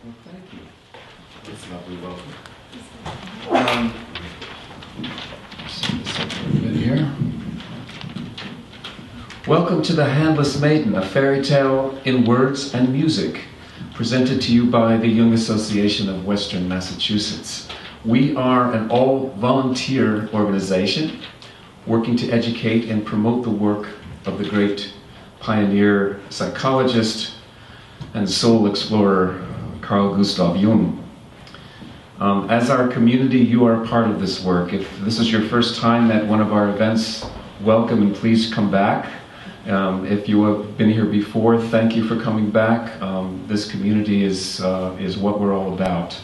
Well, thank you. That's a lovely welcome. Here. Welcome to The Handless Maiden, a fairy tale in words and music, presented to you by the Jung Association of Western Massachusetts. We are an all-volunteer organization working to educate and promote the work of the great pioneer psychologist and soul explorer Carl Gustav Jung. As our community, you are a part of this work. If this is your first time at one of our events, welcome and please come back. If you have been here before, thank you for coming back. This community is what we're all about.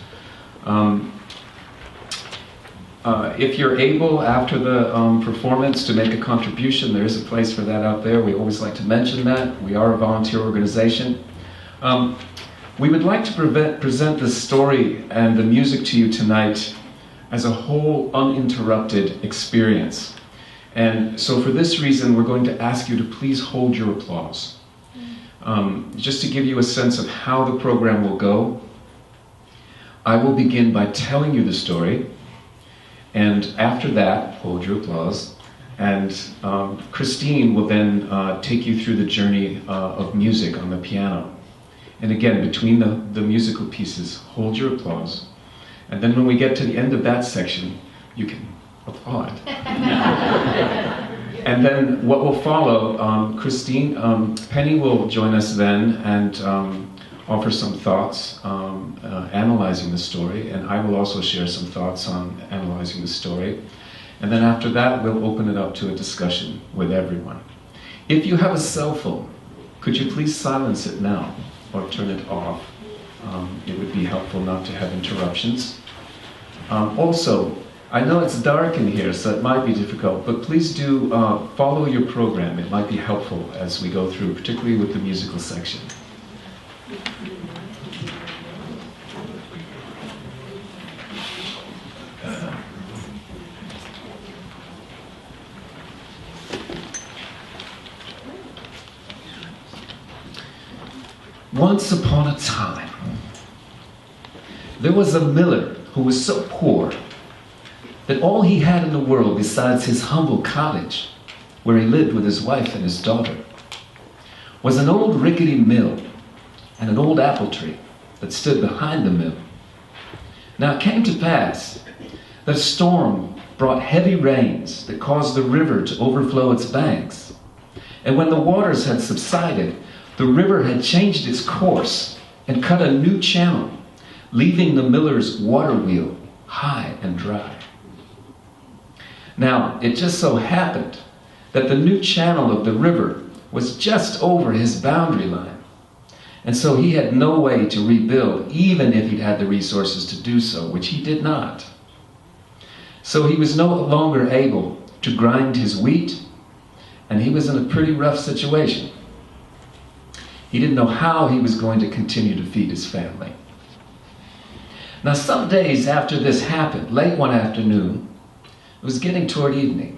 If you're able, after the performance, to make a contribution, there is a place for that out there. We always like to mention that. We are a volunteer organization. We would like to present the story and the music to you tonight as a whole uninterrupted experience. And so for this reason, we're going to ask you to please hold your applause. Just to give you a sense of how the program will go, I will begin by telling you the story, and after that, hold your applause, and Christine will then take you through the journey of music on the piano. And again, between the musical pieces, hold your applause. And then when we get to the end of that section, you can applaud. And then what will follow, Penny will join us then and offer some thoughts analyzing the story, and I will also share some thoughts on analyzing the story. And then after that, we'll open it up to a discussion with everyone. If you have a cell phone, could you please silence it now? Or turn it off. It would be helpful not to have interruptions. Also, I know it's dark in here, so it might be difficult, but please do follow your program. It might be helpful as we go through, particularly with the musical section. Once upon a time, there was a miller who was so poor that all he had in the world besides his humble cottage, where he lived with his wife and his daughter, was an old rickety mill and an old apple tree that stood behind the mill. Now it came to pass that a storm brought heavy rains that caused the river to overflow its banks. And when the waters had subsided, the river had changed its course and cut a new channel, leaving the miller's water wheel high and dry. Now, it just so happened that the new channel of the river was just over his boundary line, and so he had no way to rebuild, even if he'd had the resources to do so, which he did not. So he was no longer able to grind his wheat, and he was in a pretty rough situation. He didn't know how he was going to continue to feed his family. Now, some days after this happened, late one afternoon, it was getting toward evening.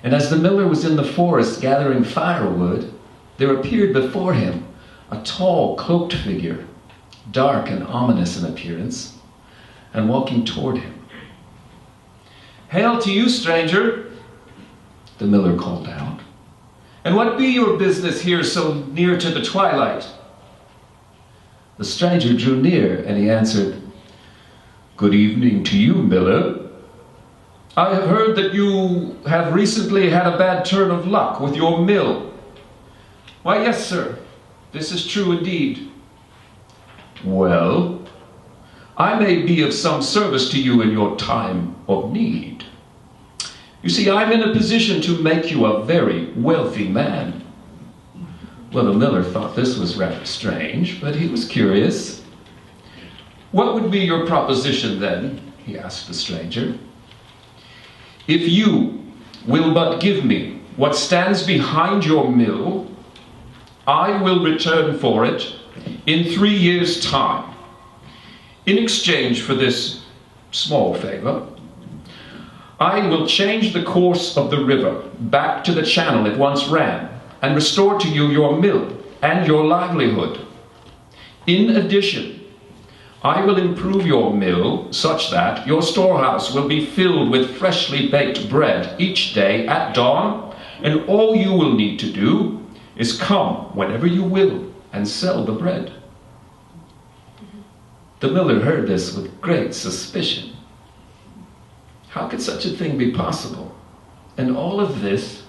And as the miller was in the forest gathering firewood, there appeared before him a tall, cloaked figure, dark and ominous in appearance, and walking toward him. "Hail to you, stranger," the miller called out. "And what be your business here so near to the twilight?" The stranger drew near, and he answered, "Good evening to you, miller. I have heard that you have recently had a bad turn of luck with your mill." "Why, yes, sir. This is true indeed." "Well, I may be of some service to you in your time of need. You see, I'm in a position to make you a very wealthy man." Well, the miller thought this was rather strange, but he was curious. "What would be your proposition then?" he asked the stranger. "If you will but give me what stands behind your mill, I will return for it in 3 years' time. In exchange for this small favor, I will change the course of the river back to the channel it once ran and restore to you your mill and your livelihood. In addition, I will improve your mill such that your storehouse will be filled with freshly baked bread each day at dawn, and all you will need to do is come whenever you will and sell the bread." The miller heard this with great suspicion. How could such a thing be possible? And all of this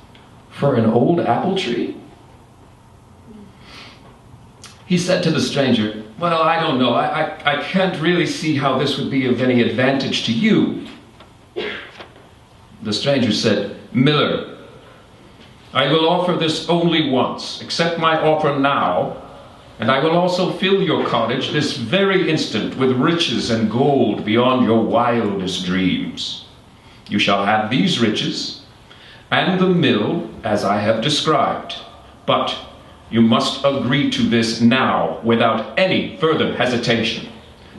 for an old apple tree? He said to the stranger, "Well, I don't know. I can't really see how this would be of any advantage to you." The stranger said, "Miller, I will offer this only once. Accept my offer now, and I will also fill your cottage this very instant with riches and gold beyond your wildest dreams. You shall have these riches and the mill as I have described, but you must agree to this now without any further hesitation."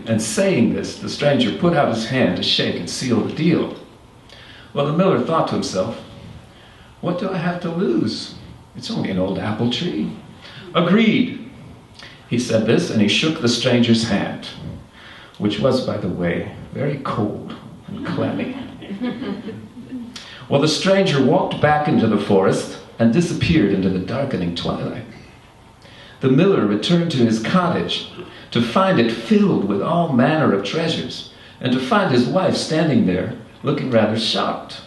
And saying this, the stranger put out his hand to shake and seal the deal. Well, the miller thought to himself, "What do I have to lose? It's only an old apple tree." "Agreed." He said this, and he shook the stranger's hand, which was, by the way, very cold and clammy. Well, the stranger walked back into the forest and disappeared into the darkening twilight. The miller returned to his cottage to find it filled with all manner of treasures, and to find his wife standing there looking rather shocked.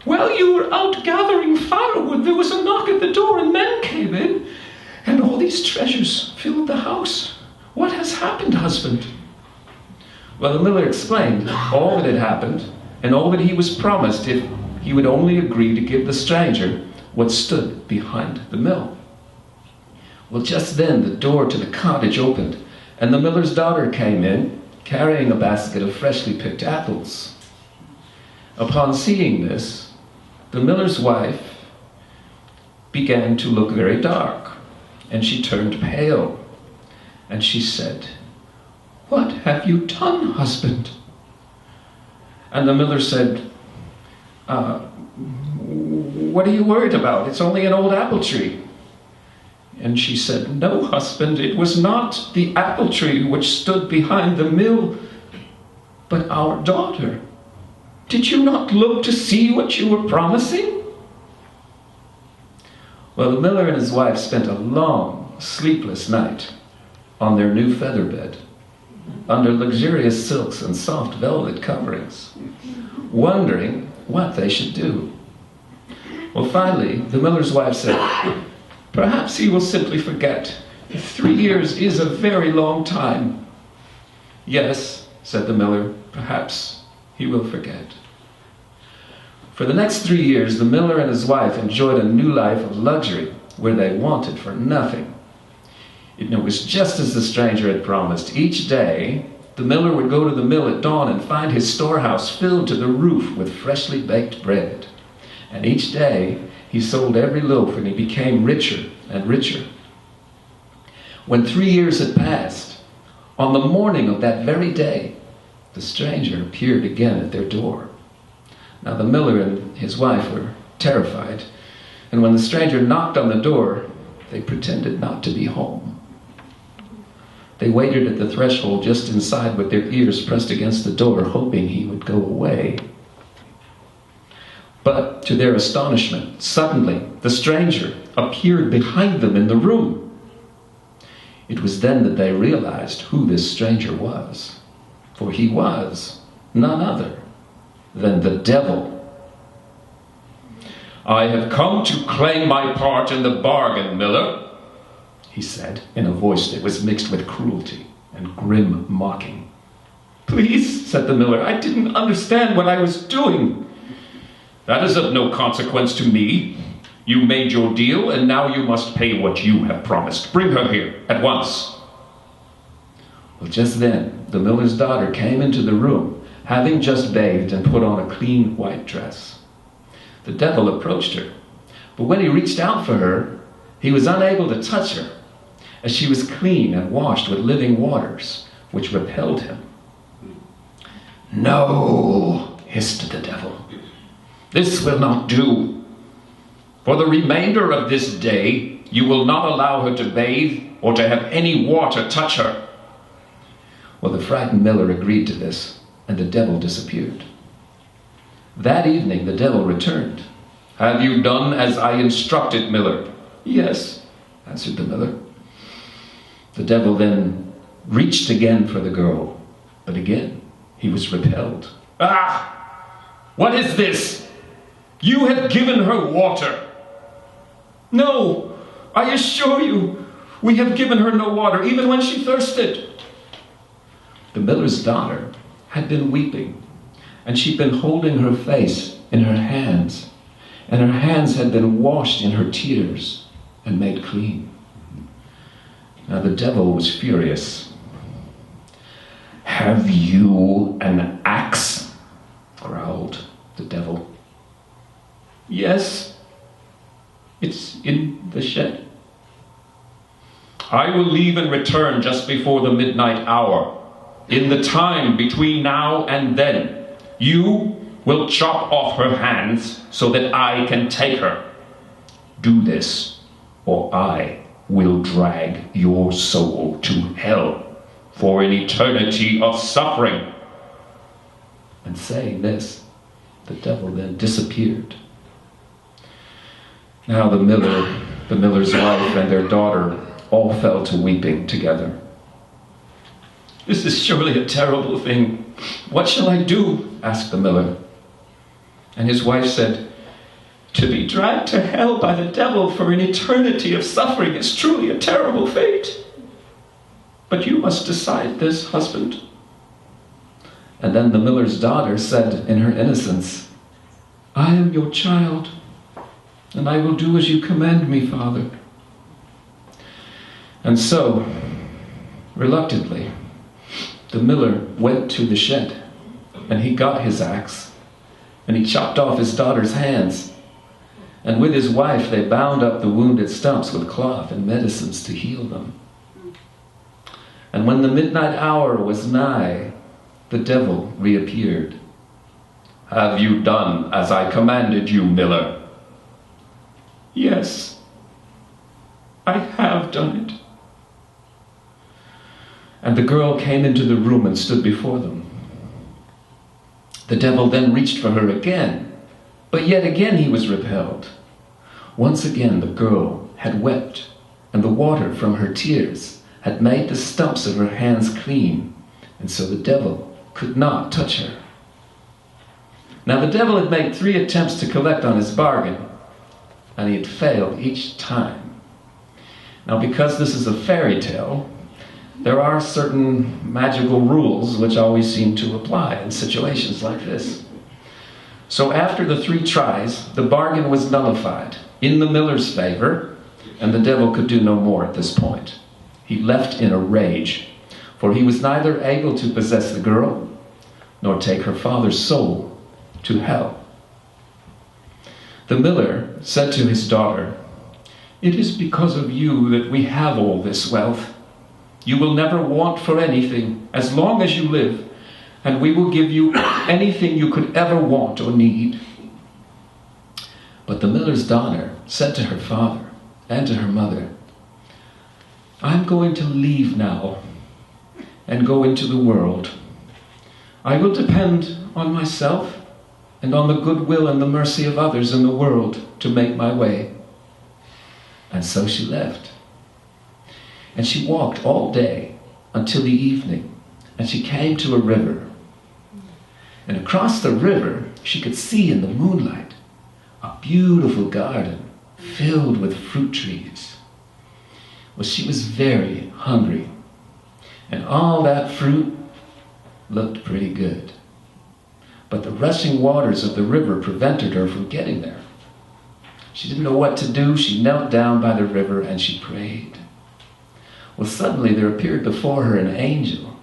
"While you were out gathering firewood, there was a knock at the door and men came in, and all these treasures filled the house. What has happened, husband?" Well, the miller explained all that had happened and all that he was promised if he would only agree to give the stranger what stood behind the mill. Well, just then the door to the cottage opened, and the miller's daughter came in, carrying a basket of freshly picked apples. Upon seeing this, the miller's wife began to look very dark, and she turned pale, and she said, "What have you done, husband?" And the miller said, "What are you worried about? It's only an old apple tree." And she said, "No, husband, it was not the apple tree which stood behind the mill, but our daughter. Did you not look to see what you were promising?" Well, the miller and his wife spent a long, sleepless night on their new feather bed, under luxurious silks and soft velvet coverings, wondering what they should do. Well, finally, the miller's wife said, "Perhaps he will simply forget. 3 years is a very long time." "Yes," said the miller, "perhaps he will forget." For the next 3 years, the miller and his wife enjoyed a new life of luxury where they wanted for nothing. It was just as the stranger had promised. Each day, the miller would go to the mill at dawn and find his storehouse filled to the roof with freshly baked bread. And each day, he sold every loaf, and he became richer and richer. When 3 years had passed, on the morning of that very day, the stranger appeared again at their door. Now the miller and his wife were terrified, and when the stranger knocked on the door, they pretended not to be home. They waited at the threshold just inside with their ears pressed against the door, hoping he would go away. But to their astonishment, suddenly the stranger appeared behind them in the room. It was then that they realized who this stranger was, for he was none other than the devil. "I have come to claim my part in the bargain, miller," he said in a voice that was mixed with cruelty and grim mocking. "Please," said the miller, "I didn't understand what I was doing." "That is of no consequence to me. You made your deal, and now you must pay what you have promised. Bring her here at once." Well, just then, the miller's daughter came into the room, having just bathed and put on a clean white dress. The devil approached her, but when he reached out for her, he was unable to touch her, as she was clean and washed with living waters, which repelled him. "No," hissed the devil, "this will not do. For the remainder of this day, you will not allow her to bathe, or to have any water touch her." Well, the frightened miller agreed to this, and the devil disappeared. That evening the devil returned. "Have you done as I instructed, miller?" "Yes," answered the miller. The devil then reached again for the girl, but again he was repelled. "Ah! What is this? You have given her water." "No, I assure you, we have given her no water, even when she thirsted." The miller's daughter had been weeping, and she'd been holding her face in her hands, and her hands had been washed in her tears and made clean. Now the devil was furious. "Have you an axe?" growled the devil. "Yes, it's in the shed." "I will leave and return just before the midnight hour. In the time between now and then, you will chop off her hands so that I can take her. Do this, or I will drag your soul to hell for an eternity of suffering." And saying this, the devil then disappeared. Now the miller's wife, and their daughter all fell to weeping together. "This is surely a terrible thing. What shall I do?" asked the miller. And his wife said, "To be dragged to hell by the devil for an eternity of suffering is truly a terrible fate. But you must decide this, husband." And then the miller's daughter said in her innocence, "I am your child, and I will do as you command me, father." And so, reluctantly, the miller went to the shed, and he got his axe, and he chopped off his daughter's hands, and with his wife they bound up the wounded stumps with cloth and medicines to heal them. And when the midnight hour was nigh, the devil reappeared. "Have you done as I commanded you, miller?" "Yes, I have done it." And the girl came into the room and stood before them. The devil then reached for her again, but yet again he was repelled. Once again the girl had wept, and the water from her tears had made the stumps of her hands clean, and so the devil could not touch her. Now the devil had made 3 attempts to collect on his bargain, and he had failed each time. Now because this is a fairy tale, there are certain magical rules which always seem to apply in situations like this. So after the 3 tries, the bargain was nullified in the miller's favor, and the devil could do no more at this point. He left in a rage, for he was neither able to possess the girl, nor take her father's soul to hell. The miller said to his daughter, "It is because of you that we have all this wealth. You will never want for anything as long as you live, and we will give you anything you could ever want or need." But the miller's daughter said to her father and to her mother, "I'm going to leave now and go into the world. I will depend on myself and on the goodwill and the mercy of others in the world to make my way." And so she left. And she walked all day until the evening, and she came to a river. And across the river, she could see in the moonlight a beautiful garden filled with fruit trees. Well, she was very hungry, and all that fruit looked pretty good. But the rushing waters of the river prevented her from getting there. She didn't know what to do. She knelt down by the river and she prayed. Well, suddenly there appeared before her an angel,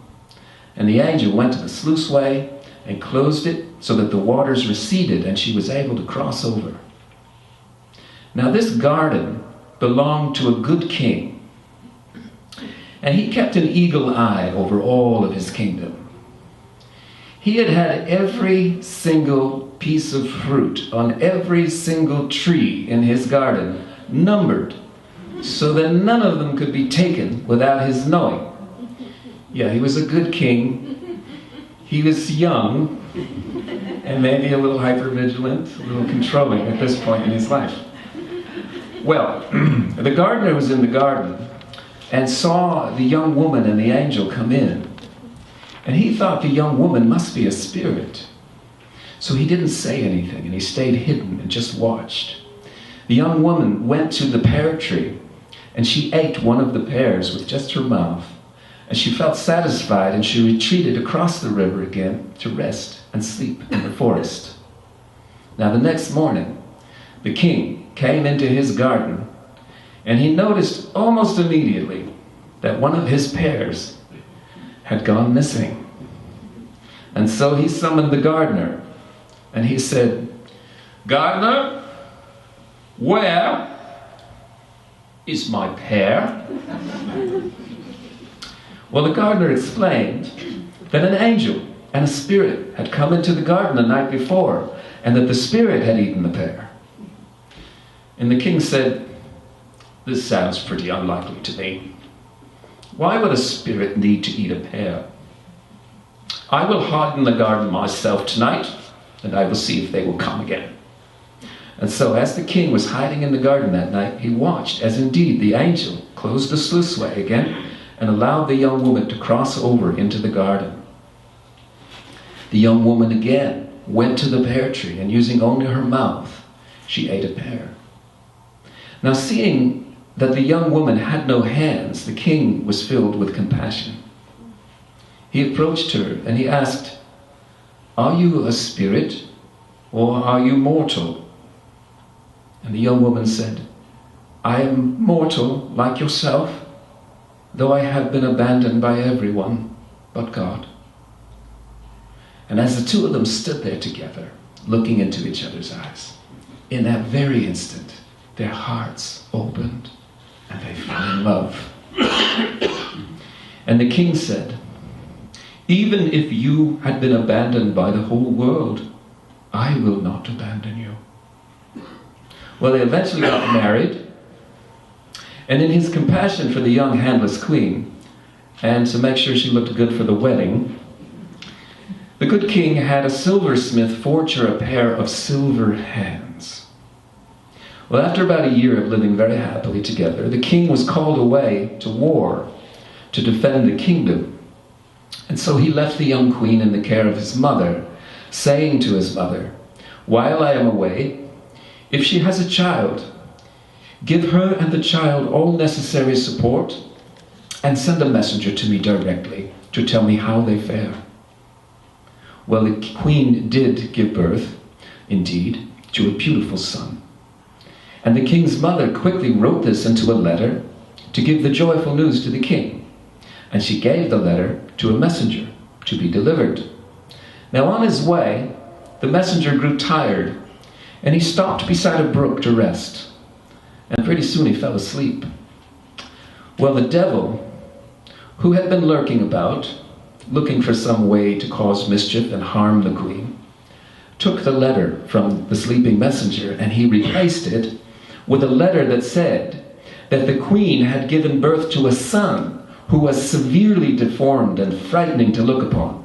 and the angel went to the sluiceway and closed it so that the waters receded and she was able to cross over. Now this garden belonged to a good king, and he kept an eagle eye over all of his kingdom. He had had every single piece of fruit on every single tree in his garden numbered so that none of them could be taken without his knowing. Yeah, he was a good king. He was young, and maybe a little hypervigilant, a little controlling at this point in his life. Well, the gardener was in the garden and saw the young woman and the angel come in. And he thought the young woman must be a spirit. So he didn't say anything, and he stayed hidden and just watched. The young woman went to the pear tree, and she ate one of the pears with just her mouth. And she felt satisfied, and she retreated across the river again to rest and sleep in the forest. Now the next morning, the king came into his garden, and he noticed almost immediately that one of his pears had gone missing. And so he summoned the gardener, and he said, "Gardener, where is my pear?" Well, the gardener explained that an angel and a spirit had come into the garden the night before, and that the spirit had eaten the pear. And the king said, "This sounds pretty unlikely to me. Why would a spirit need to eat a pear? I will hide in the garden myself tonight, and I will see if they will come again." And so as the king was hiding in the garden that night, he watched as indeed the angel closed the sluiceway again and allowed the young woman to cross over into the garden. The young woman again went to the pear tree, and using only her mouth, she ate a pear. Now seeing that the young woman had no hands, the king was filled with compassion. He approached her and he asked, "Are you a spirit or are you mortal?" And the young woman said, "I am mortal like yourself, though I have been abandoned by everyone but God." And as the two of them stood there together, looking into each other's eyes, in that very instant, their hearts opened and they fell in love. And the king said, "Even if you had been abandoned by the whole world, I will not abandon you." Well, they eventually got married, and in his compassion for the young handless queen, and to make sure she looked good for the wedding, the good king had a silversmith forge her a pair of silver hands. Well, after about a year of living very happily together, the king was called away to war to defend the kingdom. And so he left the young queen in the care of his mother, saying to his mother, "While I am away, if she has a child, give her and the child all necessary support, and send a messenger to me directly to tell me how they fare." Well, the queen did give birth, indeed, to a beautiful son. And the king's mother quickly wrote this into a letter to give the joyful news to the king. And she gave the letter to a messenger to be delivered. Now on his way, the messenger grew tired, and he stopped beside a brook to rest. And pretty soon he fell asleep. Well, the devil, who had been lurking about, looking for some way to cause mischief and harm the queen, took the letter from the sleeping messenger, and he replaced it with a letter that said that the queen had given birth to a son who was severely deformed and frightening to look upon,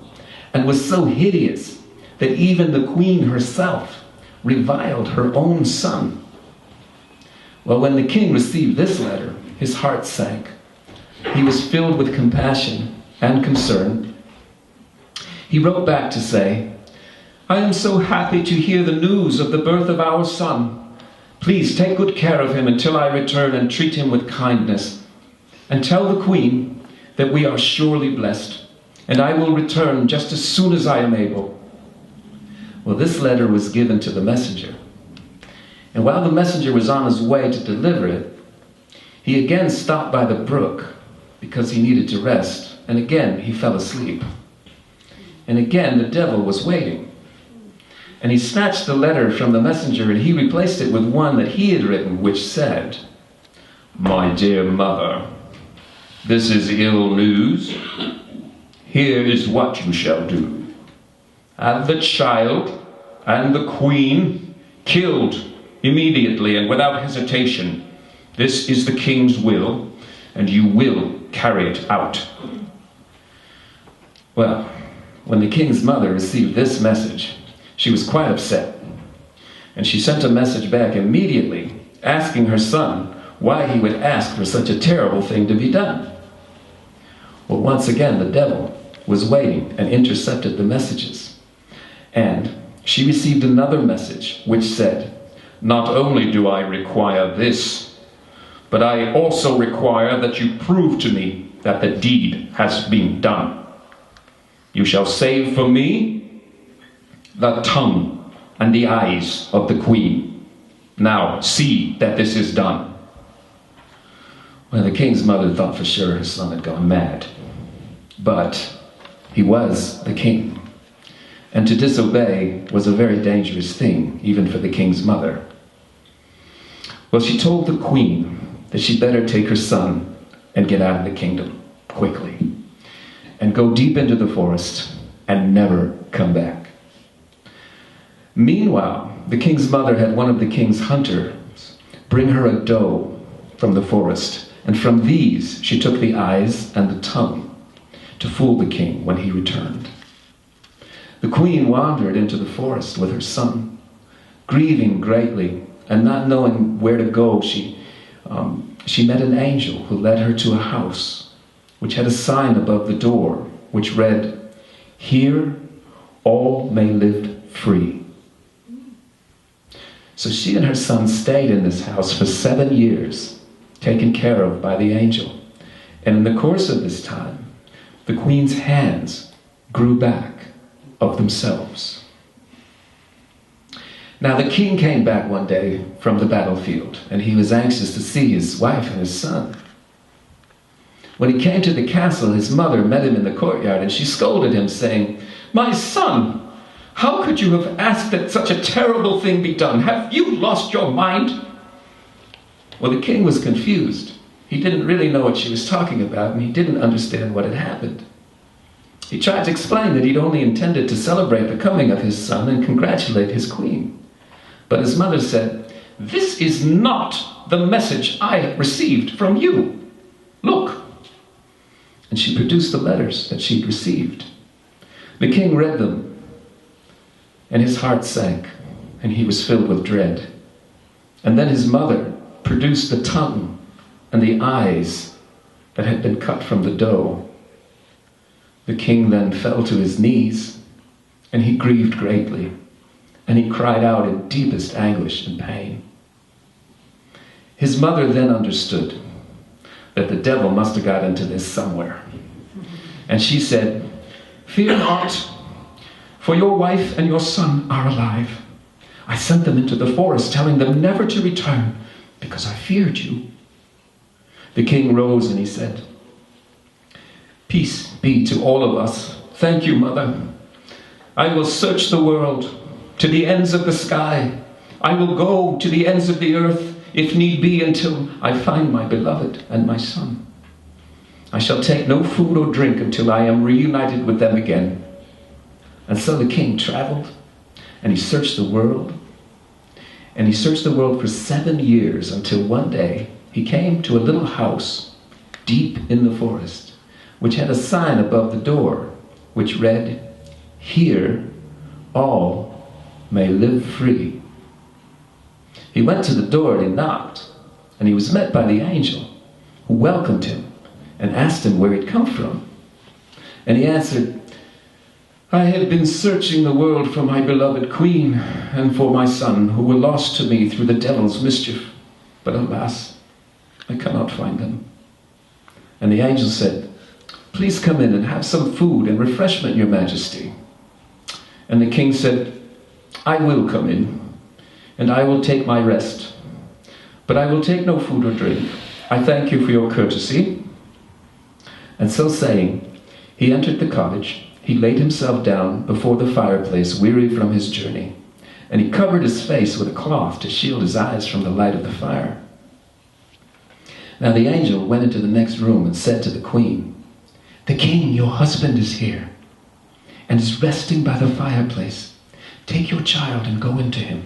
and was so hideous that even the queen herself reviled her own son. Well, when the king received this letter, his heart sank. He was filled with compassion and concern. He wrote back to say, "I am so happy to hear the news of the birth of our son. Please take good care of him until I return, and treat him with kindness. And tell the queen that we are surely blessed, and I will return just as soon as I am able." Well, this letter was given to the messenger. And while the messenger was on his way to deliver it, he again stopped by the brook because he needed to rest. And again, he fell asleep. And again, the devil was waiting. And he snatched the letter from the messenger, and he replaced it with one that he had written, which said, "My dear mother, this is ill news. Here is what you shall do. Have the child and the queen killed immediately and without hesitation, This is the king's will, and you will carry it out. Well, when the king's mother received this message, she was quite upset. And she sent a message back immediately, asking her son why he would ask for such a terrible thing to be done. Well, once again, the devil was waiting and intercepted the messages. And she received another message which said, "Not only do I require this, but I also require that you prove to me that the deed has been done. You shall save for me the tongue and the eyes of the queen. Now see that this is done." Well, the king's mother thought for sure her son had gone mad. But he was the king. And to disobey was a very dangerous thing, even for the king's mother. Well, she told the queen that she'd better take her son and get out of the kingdom quickly, and go deep into the forest and never come back. Meanwhile, the king's mother had one of the king's hunters bring her a doe from the forest, and from these she took the eyes and the tongue to fool the king when he returned. The queen wandered into the forest with her son, grieving greatly, and not knowing where to go, she met an angel who led her to a house which had a sign above the door which read, "Here all may live free." So she and her son stayed in this house for 7 years, taken care of by the angel. And in the course of this time, the queen's hands grew back of themselves. Now the king came back one day from the battlefield, and he was anxious to see his wife and his son. When he came to the castle, his mother met him in the courtyard, and she scolded him, saying, "My son, how could you have asked that such a terrible thing be done? Have you lost your mind?" Well, the king was confused. He didn't really know what she was talking about, and he didn't understand what had happened. He tried to explain that he'd only intended to celebrate the coming of his son and congratulate his queen. But his mother said, "This is not the message I received from you. Look." And she produced the letters that she'd received. The king read them, and his heart sank, and he was filled with dread. And then his mother produced the tongue and the eyes that had been cut from the doe. The king then fell to his knees, and he grieved greatly, and he cried out in deepest anguish and pain. His mother then understood that the devil must have got into this somewhere. And she said, "Fear not, for your wife and your son are alive. I sent them into the forest, telling them never to return, because I feared you." The king rose and he said, "Peace be to all of us. Thank you, mother. I will search the world to the ends of the sky. I will go to the ends of the earth, if need be, until I find my beloved and my son. I shall take no food or drink until I am reunited with them again." And so the king traveled, and he searched the world. And he searched the world for 7 years, until one day he came to a little house deep in the forest, which had a sign above the door, which read, "Here all may live free." He went to the door and he knocked, and he was met by the angel, who welcomed him and asked him where he'd come from. And he answered, "I had been searching the world for my beloved queen and for my son, who were lost to me through the devil's mischief. But alas, I cannot find them." And the angel said, "Please come in and have some food and refreshment, your majesty." And the king said, "I will come in, and I will take my rest. But I will take no food or drink. I thank you for your courtesy." And so saying, he entered the cottage. He laid himself down before the fireplace, weary from his journey, and he covered his face with a cloth to shield his eyes from the light of the fire. Now the angel went into the next room and said to the queen, "The king, your husband, is here, and is resting by the fireplace. Take your child and go into him."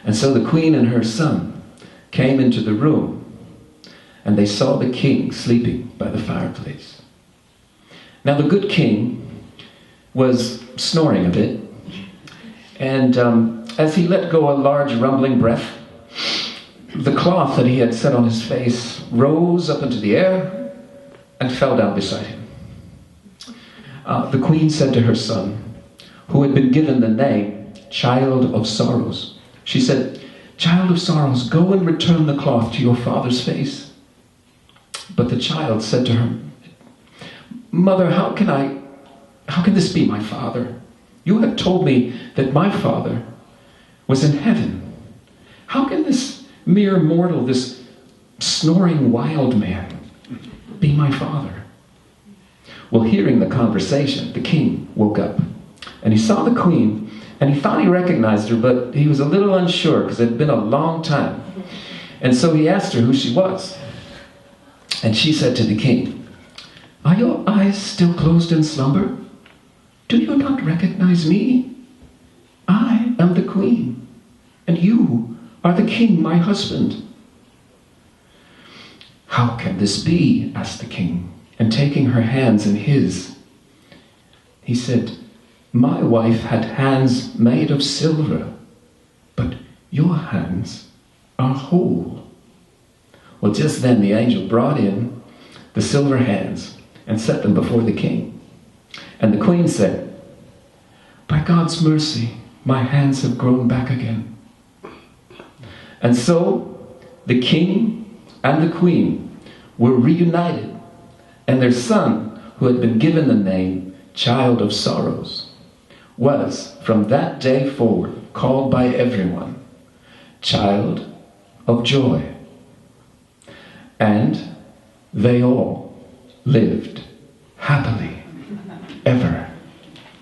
And so the queen and her son came into the room, and they saw the king sleeping by the fireplace. Now the good king was snoring a bit, and as he let go a large rumbling breath, the cloth that he had set on his face rose up into the air and fell down beside him. The queen said to her son, who had been given the name Child of Sorrows, she said, "Child of Sorrows, go and return the cloth to your father's face." But the child said to her, "Mother, how can this be, my father? You have told me that my father was in heaven. How can this mere mortal, this snoring wild man, be my father?" Well, hearing the conversation, the king woke up, and he saw the queen, and he thought he recognized her, but he was a little unsure because it had been a long time. And so he asked her who she was. And she said to the king, "Are your eyes still closed in slumber? Do you not recognize me? I am the queen, and you are the king, my husband." "How can this be?" asked the king, and taking her hands in his, he said, "My wife had hands made of silver, but your hands are whole." Well, just then the angel brought in the silver hands and set them before the king. And the queen said, "By God's mercy, my hands have grown back again." And so the king and the queen were reunited, and their son, who had been given the name Child of Sorrows, was from that day forward called by everyone Child of Joy. And they all lived happily ever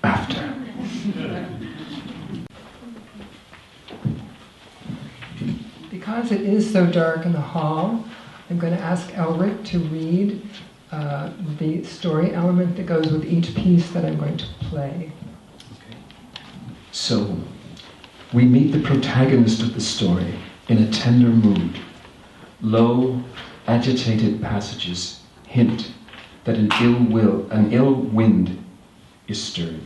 after. Because it is so dark in the hall, I'm going to ask Elric to read the story element that goes with each piece that I'm going to play. So, we meet the protagonist of the story in a tender mood. Low, agitated passages hint that an ill wind is stirring.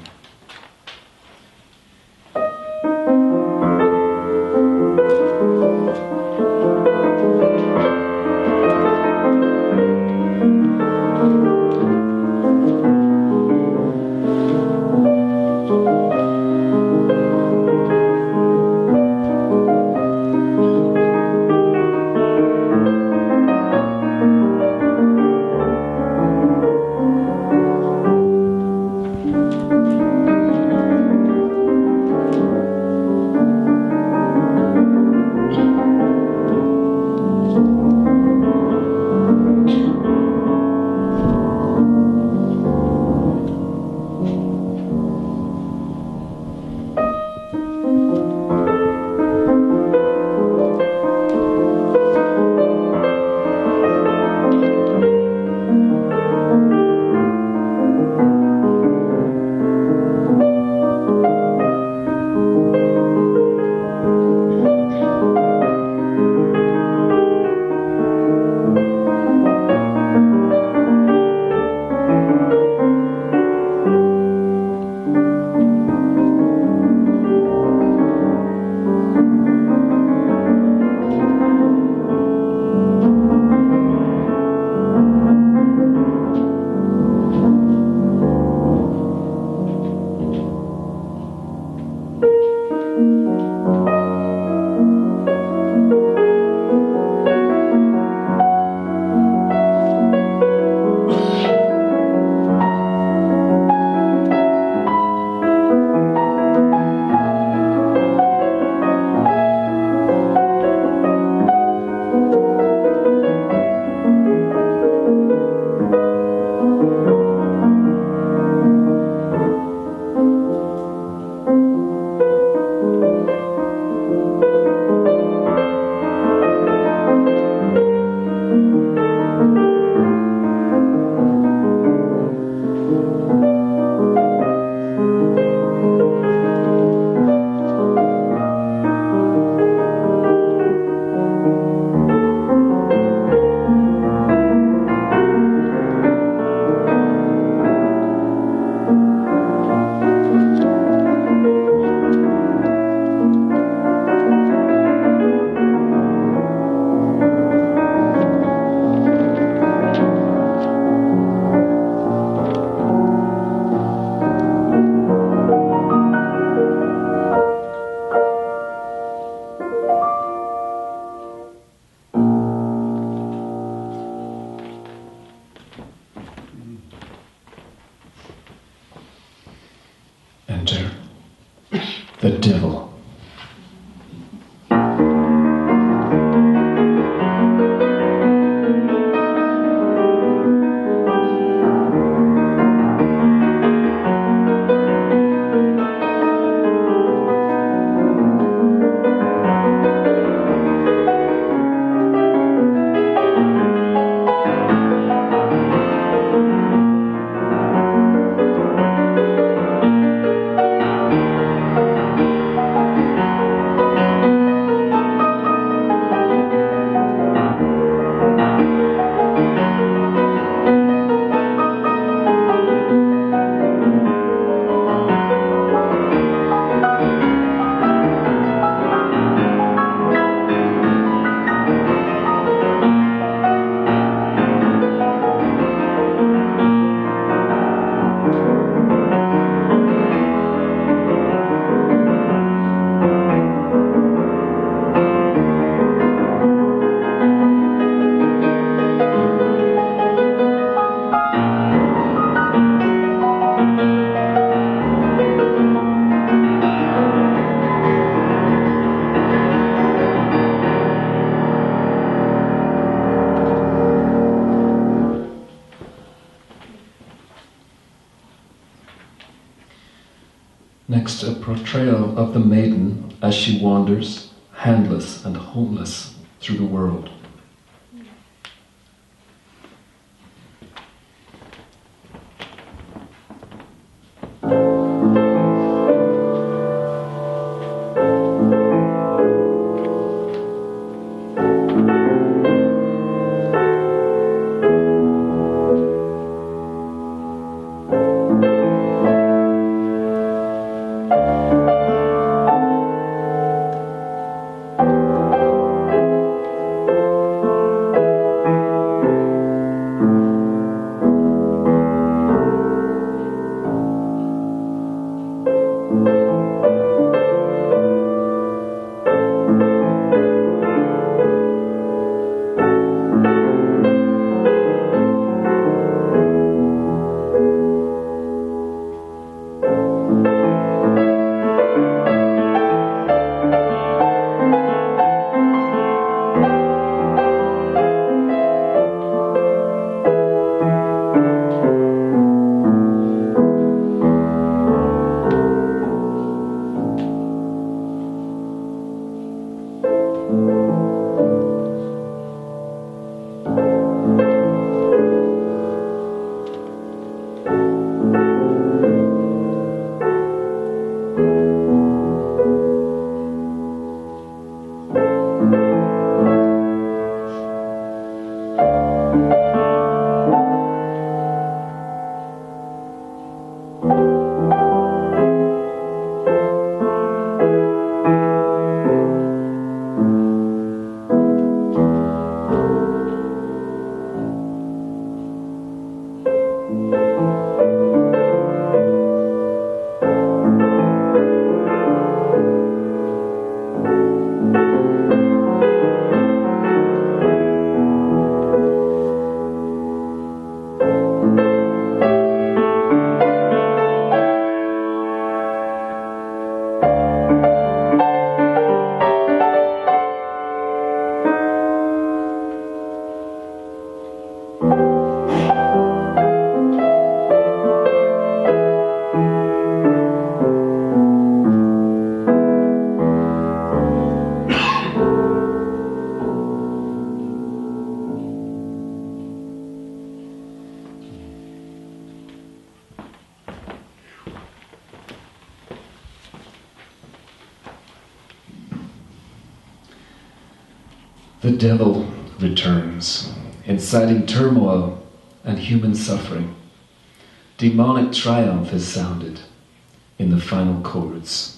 The devil. Next, a portrayal of the Maiden as she wanders, handless and homeless, through the world. The devil returns, inciting turmoil and human suffering. Demonic triumph is sounded in the final chords.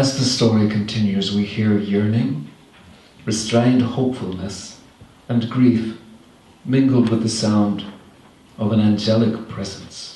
as the story continues, we hear yearning, restrained hopefulness, and grief mingled with the sound of an angelic presence.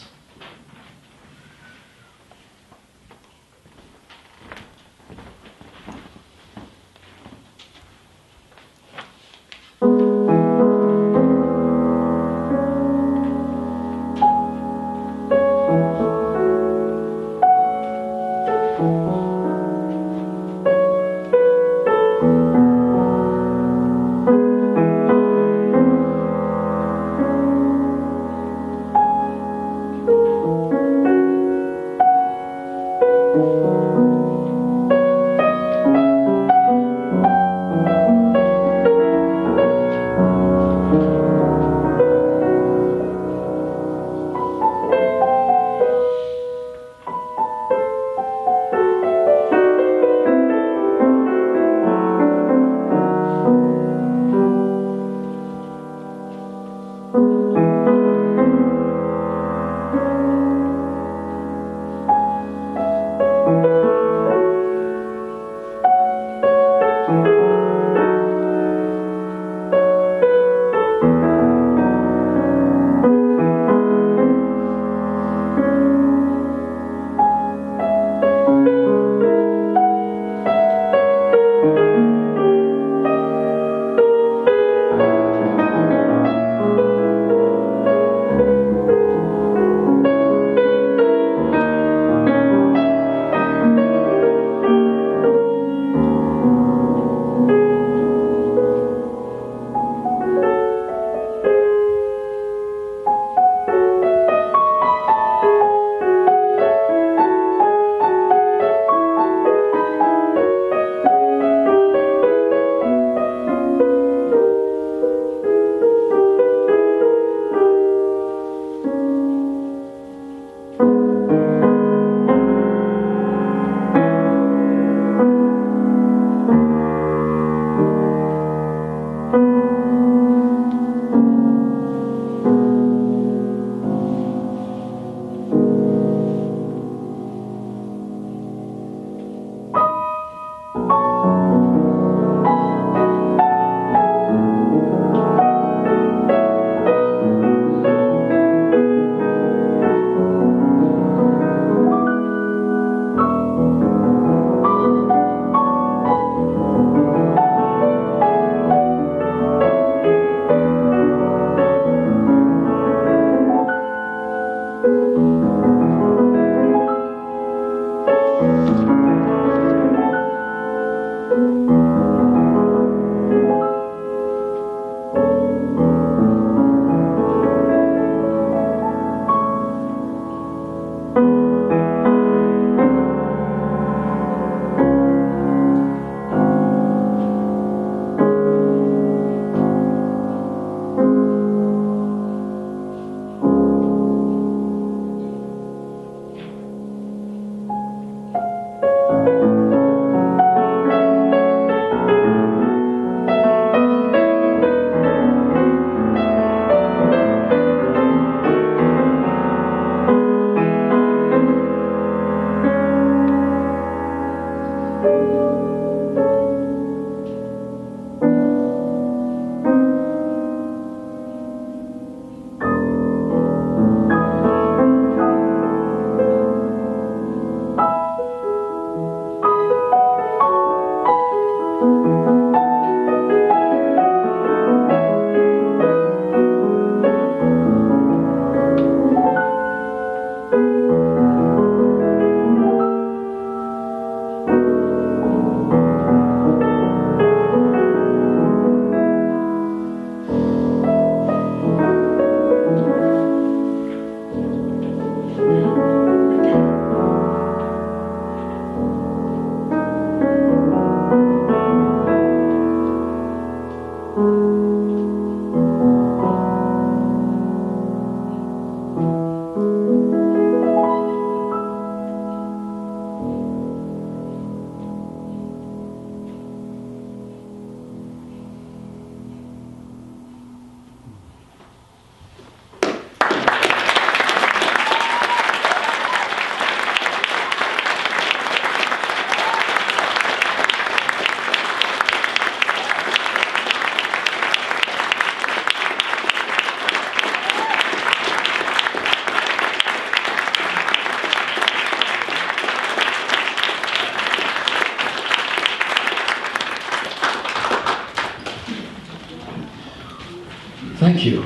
Thank you.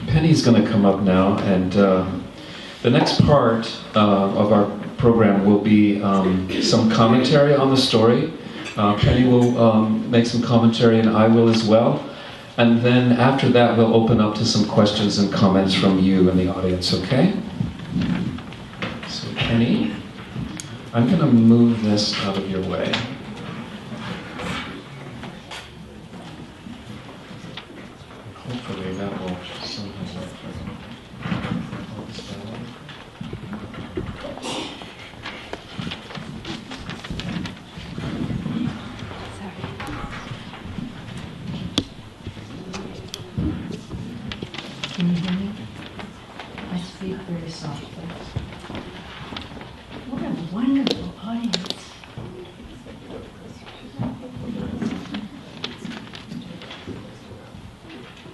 Penny's going to come up now, and the next part of our program will be some commentary on the story. Penny will make some commentary, and I will as well. And then after that, we'll open up to some questions and comments from you in the audience, okay? So, Penny, I'm going to move this out of your way. Hopefully that will somehow work. Can you hear me? I speak very softly. What a wonderful audience.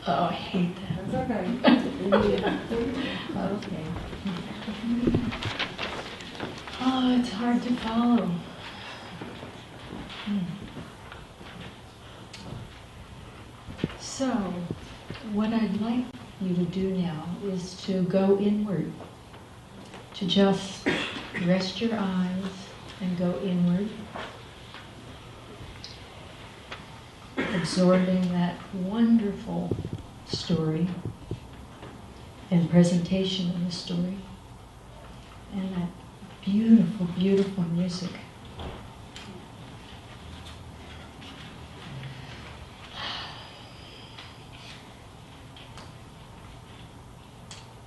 Oh, I hate that. That's okay. Okay. Oh, it's hard to follow. So, what I'd like you to do now is to go inward, to just rest your eyes and go inward, absorbing that wonderful story and presentation of the story and that beautiful, beautiful music.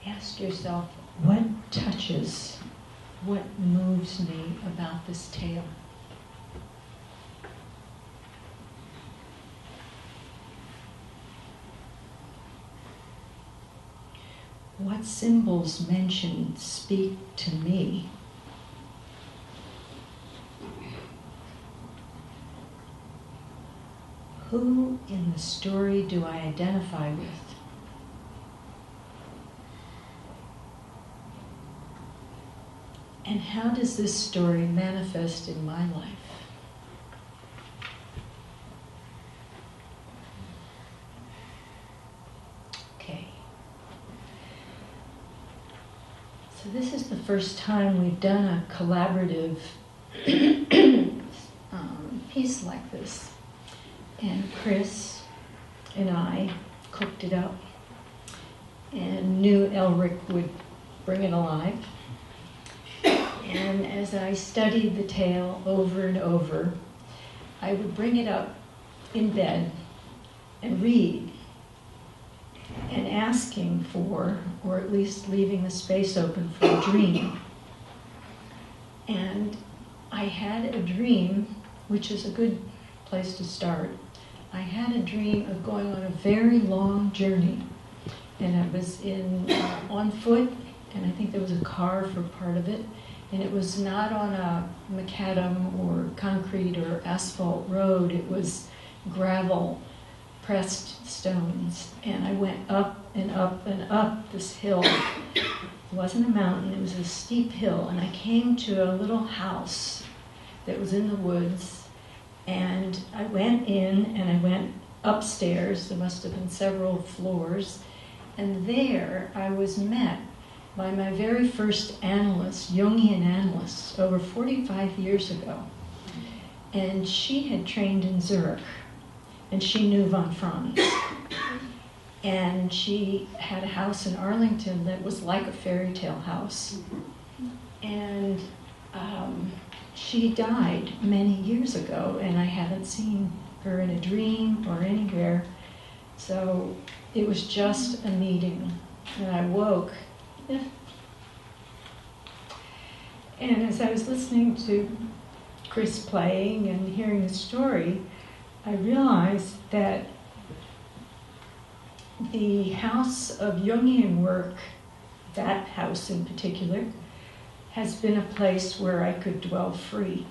Ask yourself, what touches, what moves me about this tale? What symbols mentioned speak to me? Who in the story do I identify with? And how does this story manifest in my life? Okay. So this is the first time we've done a collaborative piece like this. And Chris and I cooked it up and knew Elric would bring it alive. And as I studied the tale over and over, I would bring it up in bed and read, and asking for, or at least leaving the space open for a dream. And I had a dream, which is a good place to start. I had a dream of going on a very long journey, and I was on foot, and I think there was a car for part of it. And it was not on a macadam or concrete or asphalt road. It was gravel, pressed stones. And I went up and up and up this hill. It wasn't a mountain, it was a steep hill. And I came to a little house that was in the woods. And I went in and I went upstairs. There must have been several floors. And there I was met by my very first analyst, Jungian analyst, over 45 years ago. And she had trained in Zurich, and she knew von Franz. And she had a house in Arlington that was like a fairy tale house. And she died many years ago, and I haven't seen her in a dream or anywhere. So it was just a meeting, and I woke. And as I was listening to Chris playing and hearing the story, I realized that the house of Jungian work, that house in particular, has been a place where I could dwell free.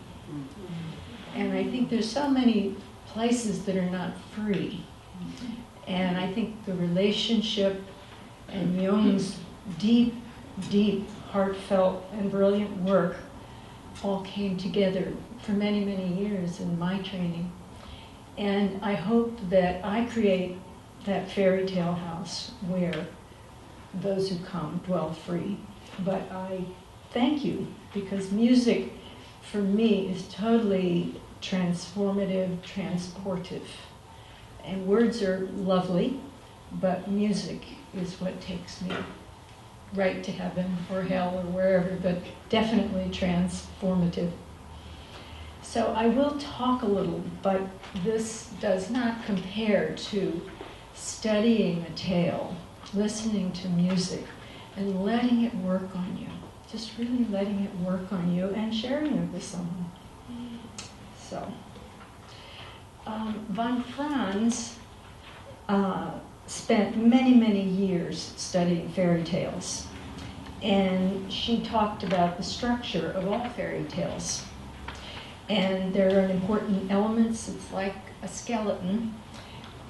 And I think there's so many places that are not free. And I think the relationship and Jung's deep, deep, heartfelt and brilliant work all came together for many, many years in my training. And I hope that I create that fairy tale house where those who come dwell free. But I thank you, because music for me is totally transformative, transportive. And words are lovely, but music is what takes me right to heaven or hell or wherever, but definitely transformative. So I will talk a little, but this does not compare to studying a tale, listening to music, and letting it work on you. Just really letting it work on you and sharing it with someone. So, von Franz spent many, many years studying fairy tales. And she talked about the structure of all fairy tales. And there are important elements. It's like a skeleton.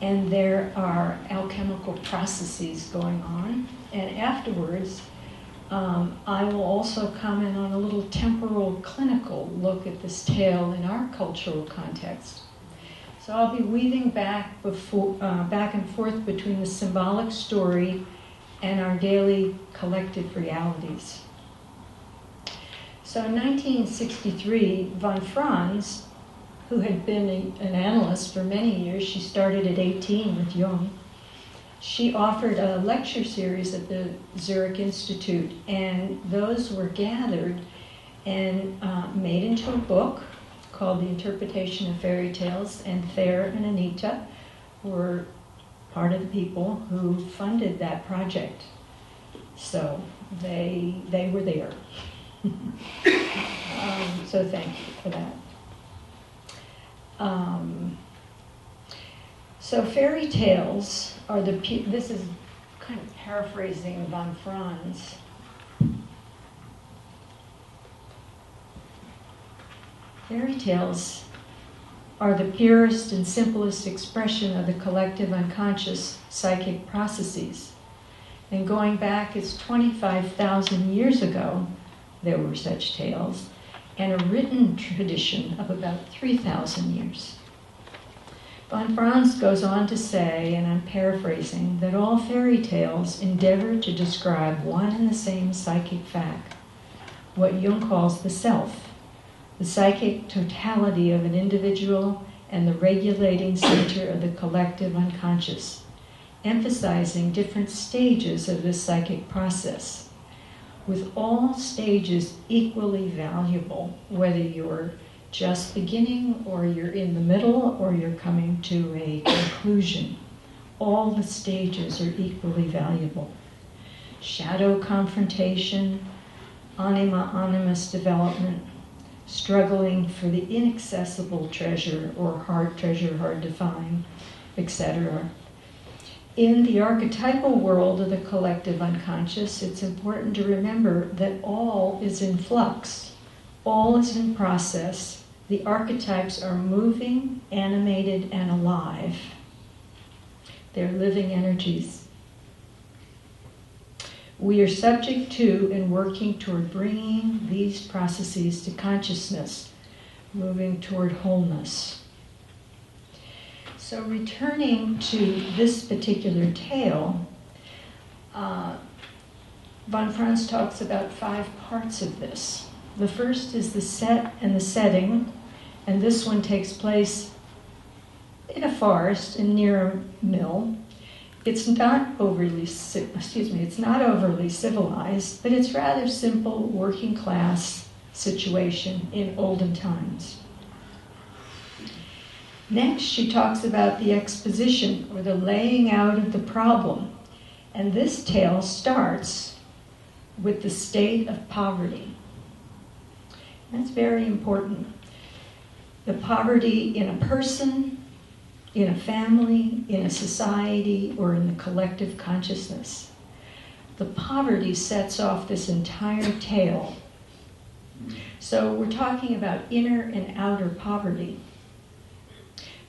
And there are alchemical processes going on. And afterwards, I will also comment on a little temporal, clinical look at this tale in our cultural context. So I'll be weaving back and forth between the symbolic story and our daily collective realities. So in 1963, von Franz, who had been an analyst for many years, she started at 18 with Jung, she offered a lecture series at the Zurich Institute, and those were gathered and made into a book called The Interpretation of Fairy Tales, and Thayer and Anita were part of the people who funded that project. So they were there. So thank you for that. So fairy tales are this is kind of paraphrasing von Franz. Fairy tales are the purest and simplest expression of the collective unconscious psychic processes. And going back as 25,000 years ago, there were such tales, and a written tradition of about 3,000 years. Von Franz goes on to say, and I'm paraphrasing, that all fairy tales endeavor to describe one and the same psychic fact, what Jung calls the self, the psychic totality of an individual and the regulating center of the collective unconscious, emphasizing different stages of this psychic process, with all stages equally valuable, whether you're just beginning or you're in the middle or you're coming to a conclusion. All the stages are equally valuable. Shadow confrontation, anima-animus development, struggling for the inaccessible treasure or hard treasure, hard to find, etc. In the archetypal world of the collective unconscious, it's important to remember that all is in flux, all is in process. The archetypes are moving, animated, and alive. They're living energies. We are subject to and working toward bringing these processes to consciousness, moving toward wholeness. So returning to this particular tale, von Franz talks about 5 parts of this. The first is the set and the setting, and this one takes place in a forest near a mill. It's not overly civilized, but it's rather simple working class situation in olden times. Next, she talks about the exposition, or the laying out of the problem. And this tale starts with the state of poverty. That's very important. The poverty in a person, in a family, in a society, or in the collective consciousness. The poverty sets off this entire tale. So we're talking about inner and outer poverty.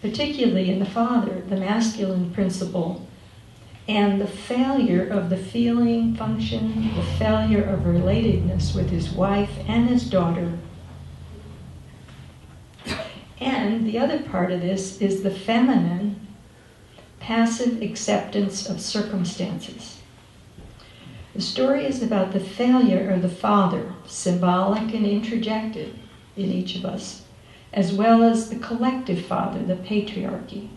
Particularly in the father, the masculine principle, and the failure of the feeling function, the failure of relatedness with his wife and his daughter. And the other part of this is the feminine passive acceptance of circumstances. The story is about the failure of the father, symbolic and introjected in each of us, as well as the collective father, the patriarchy,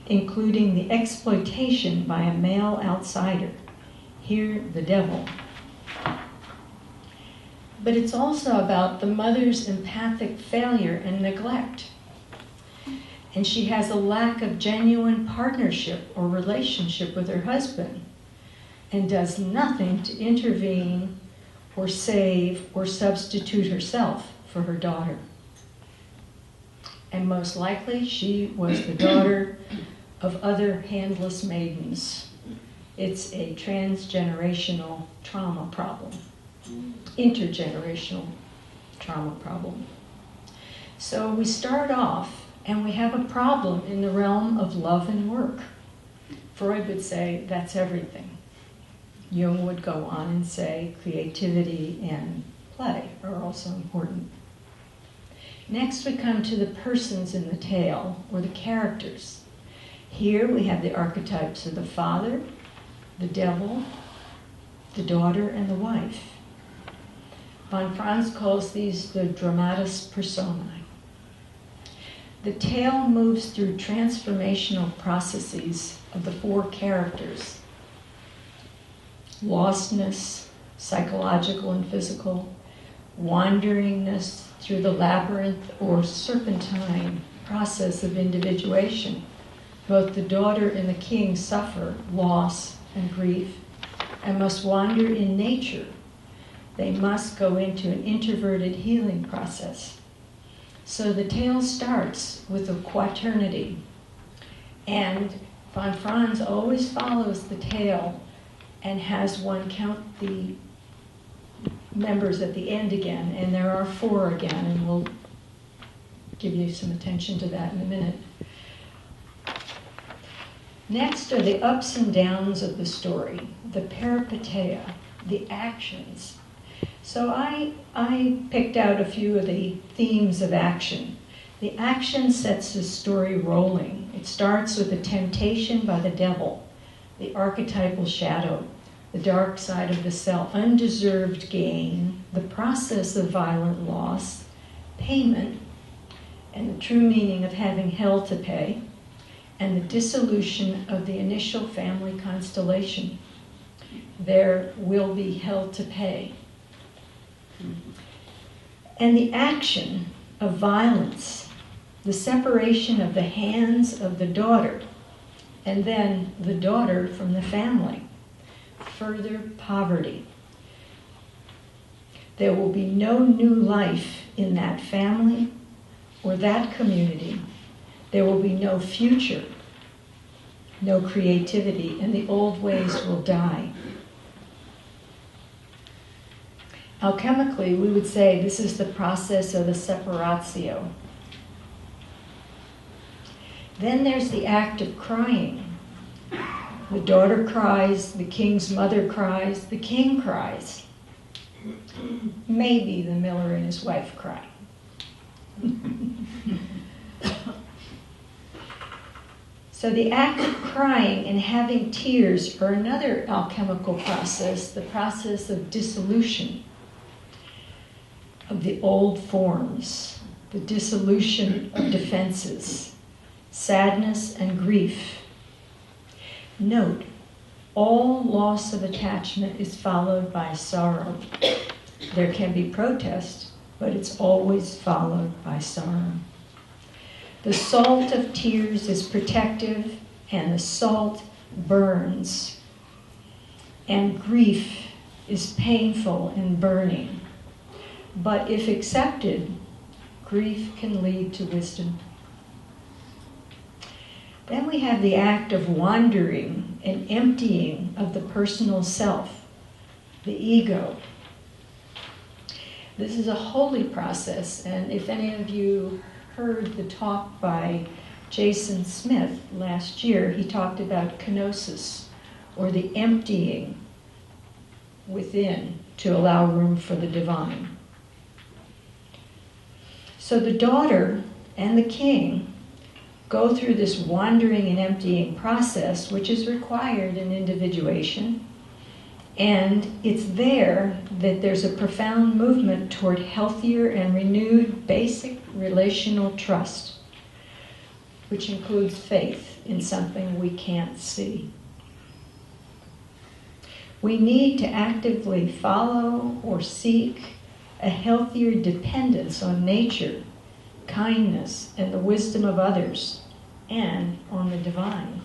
including the exploitation by a male outsider, here the devil. But it's also about the mother's empathic failure and neglect. And she has a lack of genuine partnership or relationship with her husband and does nothing to intervene or save or substitute herself for her daughter. And most likely she was the daughter of other handless maidens. It's a transgenerational trauma problem, intergenerational trauma problem. So we start off and we have a problem in the realm of love and work. Freud would say that's everything. Jung would go on and say creativity and play are also important. Next we come to the persons in the tale, or the characters. Here we have the archetypes of the father, the devil, the daughter, and the wife. Von Franz calls these the dramatis personae. The tale moves through transformational processes of the four characters: lostness, psychological and physical, wanderingness through the labyrinth or serpentine process of individuation. Both the daughter and the king suffer loss and grief and must wander in nature. They must go into an introverted healing process. So the tale starts with a quaternity, and von Franz always follows the tale and has one count the members at the end again, and there are 4 again, and we'll give you some attention to that in a minute. Next are the ups and downs of the story, the peripeteia, the actions. So I picked out a few of the themes of action. The action sets the story rolling. It starts with the temptation by the devil, the archetypal shadow, the dark side of the self, undeserved gain, the process of violent loss, payment, and the true meaning of having hell to pay, and the dissolution of the initial family constellation. There will be hell to pay. And the action of violence, the separation of the hands of the daughter, and then the daughter from the family, further poverty. There will be no new life in that family or that community. There will be no future, no creativity, and the old ways will die. Alchemically, we would say this is the process of the separatio. Then there's the act of crying. The daughter cries, the king's mother cries, the king cries. Maybe the miller and his wife cry. So the act of crying and having tears are another alchemical process, the process of dissolution of the old forms, the dissolution of defenses, sadness and grief. Note, all loss of attachment is followed by sorrow. There can be protest, but it's always followed by sorrow. The salt of tears is protective, and the salt burns. And grief is painful and burning. But if accepted, grief can lead to wisdom. Then we have the act of wandering and emptying of the personal self, the ego. This is a holy process, and if any of you heard the talk by Jason Smith last year, he talked about kenosis, or the emptying within to allow room for the divine. So the daughter and the king go through this wandering and emptying process, which is required in individuation. And it's there that there's a profound movement toward healthier and renewed basic relational trust, which includes faith in something we can't see. We need to actively follow or seek a healthier dependence on nature, kindness, and the wisdom of others, and on the divine.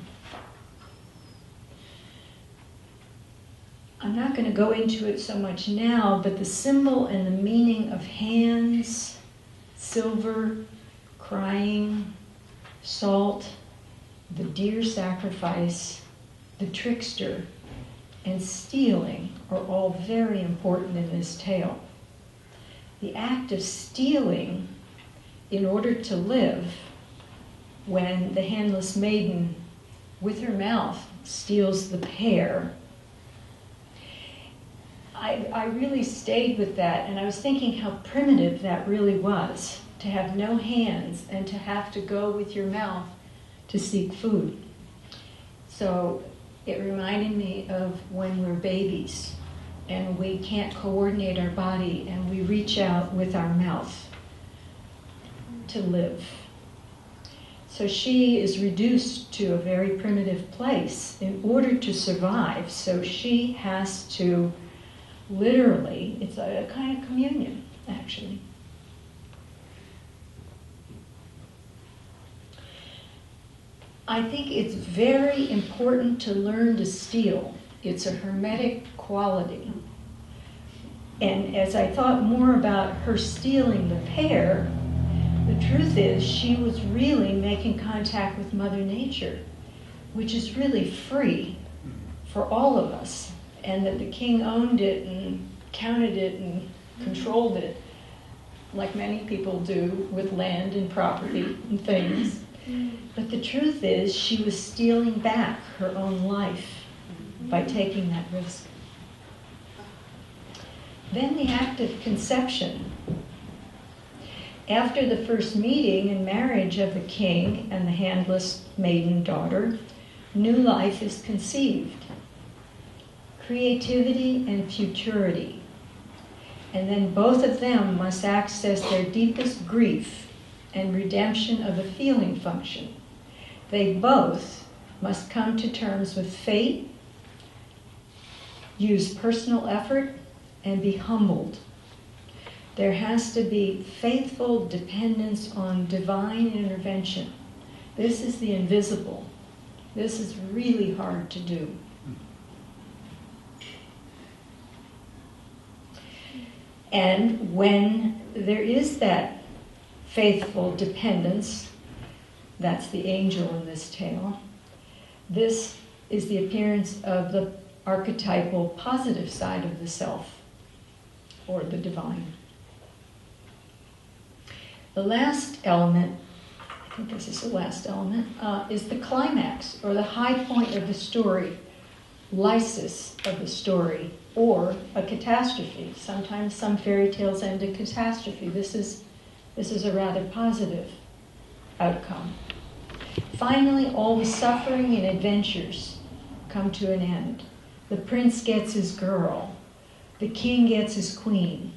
I'm not going to go into it so much now, but the symbol and the meaning of hands, silver, crying, salt, the deer sacrifice, the trickster, and stealing are all very important in this tale. The act of stealing in order to live, when the handless maiden with her mouth steals the pear, I really stayed with that, and I was thinking how primitive that really was, to have no hands and to have to go with your mouth to seek food. So it reminded me of when we're babies and we can't coordinate our body and we reach out with our mouth to live. So she is reduced to a very primitive place in order to survive. So she has to literally, it's a kind of communion, actually. I think it's very important to learn to steal. It's a hermetic quality. And as I thought more about her stealing the pear, the truth is she was really making contact with Mother Nature, which is really free for all of us, and that the king owned it and counted it and controlled it, like many people do with land and property and things. But the truth is she was stealing back her own life by taking that risk. Then the act of conception. After the first meeting and marriage of the king and the handless maiden daughter, new life is conceived. Creativity and futurity. And then both of them must access their deepest grief and redemption of the feeling function. They both must come to terms with fate, use personal effort, and be humbled. There has to be faithful dependence on divine intervention. This is the invisible. This is really hard to do. And when there is that faithful dependence, that's the angel in this tale, this is the appearance of the archetypal positive side of the self, or the divine. The last element, I think this is the last element, is the climax, or the high point of the story, lysis of the story, or a catastrophe. Sometimes some fairy tales end in catastrophe. This is a rather positive outcome. Finally, all the suffering and adventures come to an end. The prince gets his girl. The king gets his queen.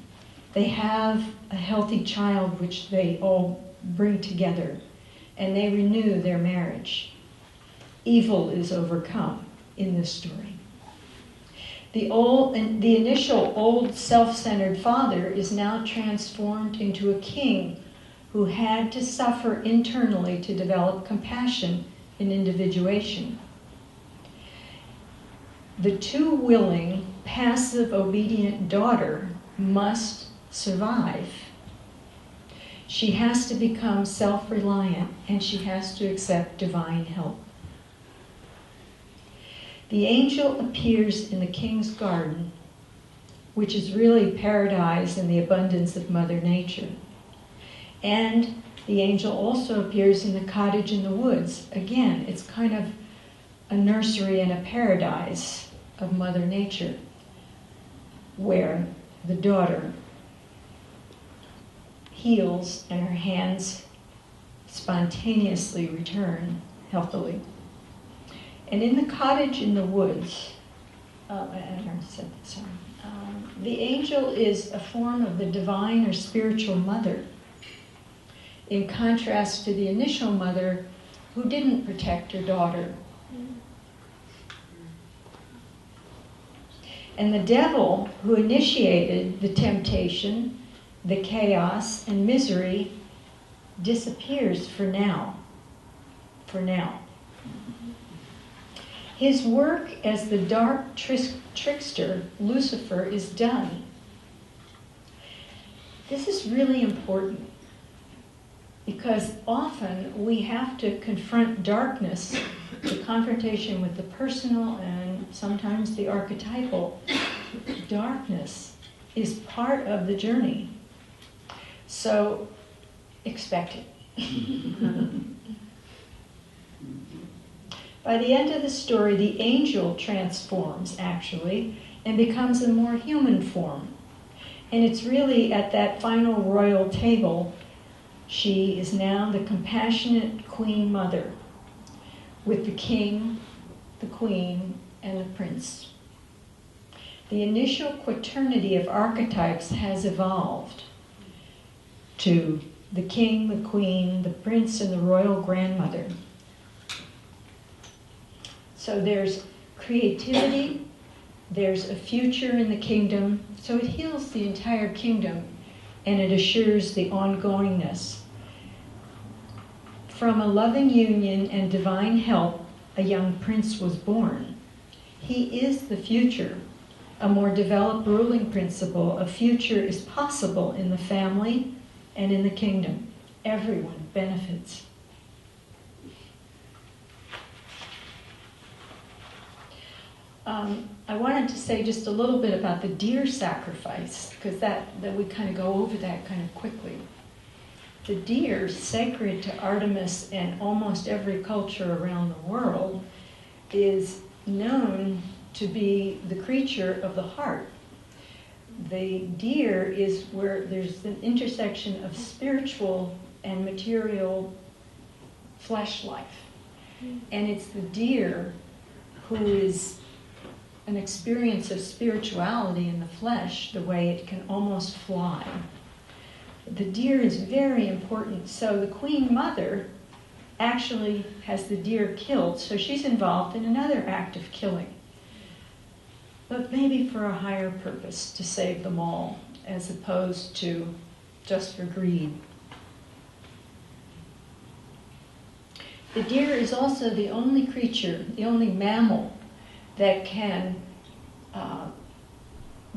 They have a healthy child which they all bring together, and they renew their marriage. Evil is overcome in this story. The initial old self-centered father is now transformed into a king who had to suffer internally to develop compassion and individuation. The too willing, passive, obedient daughter must survive. She has to become self-reliant, and she has to accept divine help. The angel appears in the king's garden, which is really paradise and the abundance of Mother Nature. And the angel also appears in the cottage in the woods. Again, it's kind of a nursery and a paradise of Mother Nature, where the daughter heals and her hands spontaneously return healthily. And in the cottage in the woods, I already said that, sorry. The angel is a form of the divine or spiritual mother, in contrast to the initial mother who didn't protect her daughter. And the devil who initiated the temptation, the chaos, and misery disappears for now. For now. His work as the dark trickster, Lucifer, is done. This is really important because often we have to confront darkness, the confrontation with the personal and sometimes the archetypal. Darkness is part of the journey. So expect it. By the end of the story, the angel transforms, actually, and becomes a more human form. And it's really at that final royal table, she is now the compassionate queen mother, with the king, the queen, and the prince. The initial quaternity of archetypes has evolved to the king, the queen, the prince, and the royal grandmother. So there's creativity, there's a future in the kingdom, so it heals the entire kingdom and it assures the ongoingness. From a loving union and divine help, a young prince was born. He is the future, a more developed ruling principle. A future is possible in the family and in the kingdom. Everyone benefits. I wanted to say just a little bit about the deer sacrifice, because that we kind of go over that kind of quickly. The deer, sacred to Artemis and almost every culture around the world, is known to be the creature of the heart. The deer is where there's an intersection of spiritual and material flesh life. And it's the deer who is an experience of spirituality in the flesh, the way it can almost fly. The deer is very important. So the queen mother actually has the deer killed, so she's involved in another act of killing. But maybe for a higher purpose, to save them all, as opposed to just for greed. The deer is also the only creature, the only mammal that can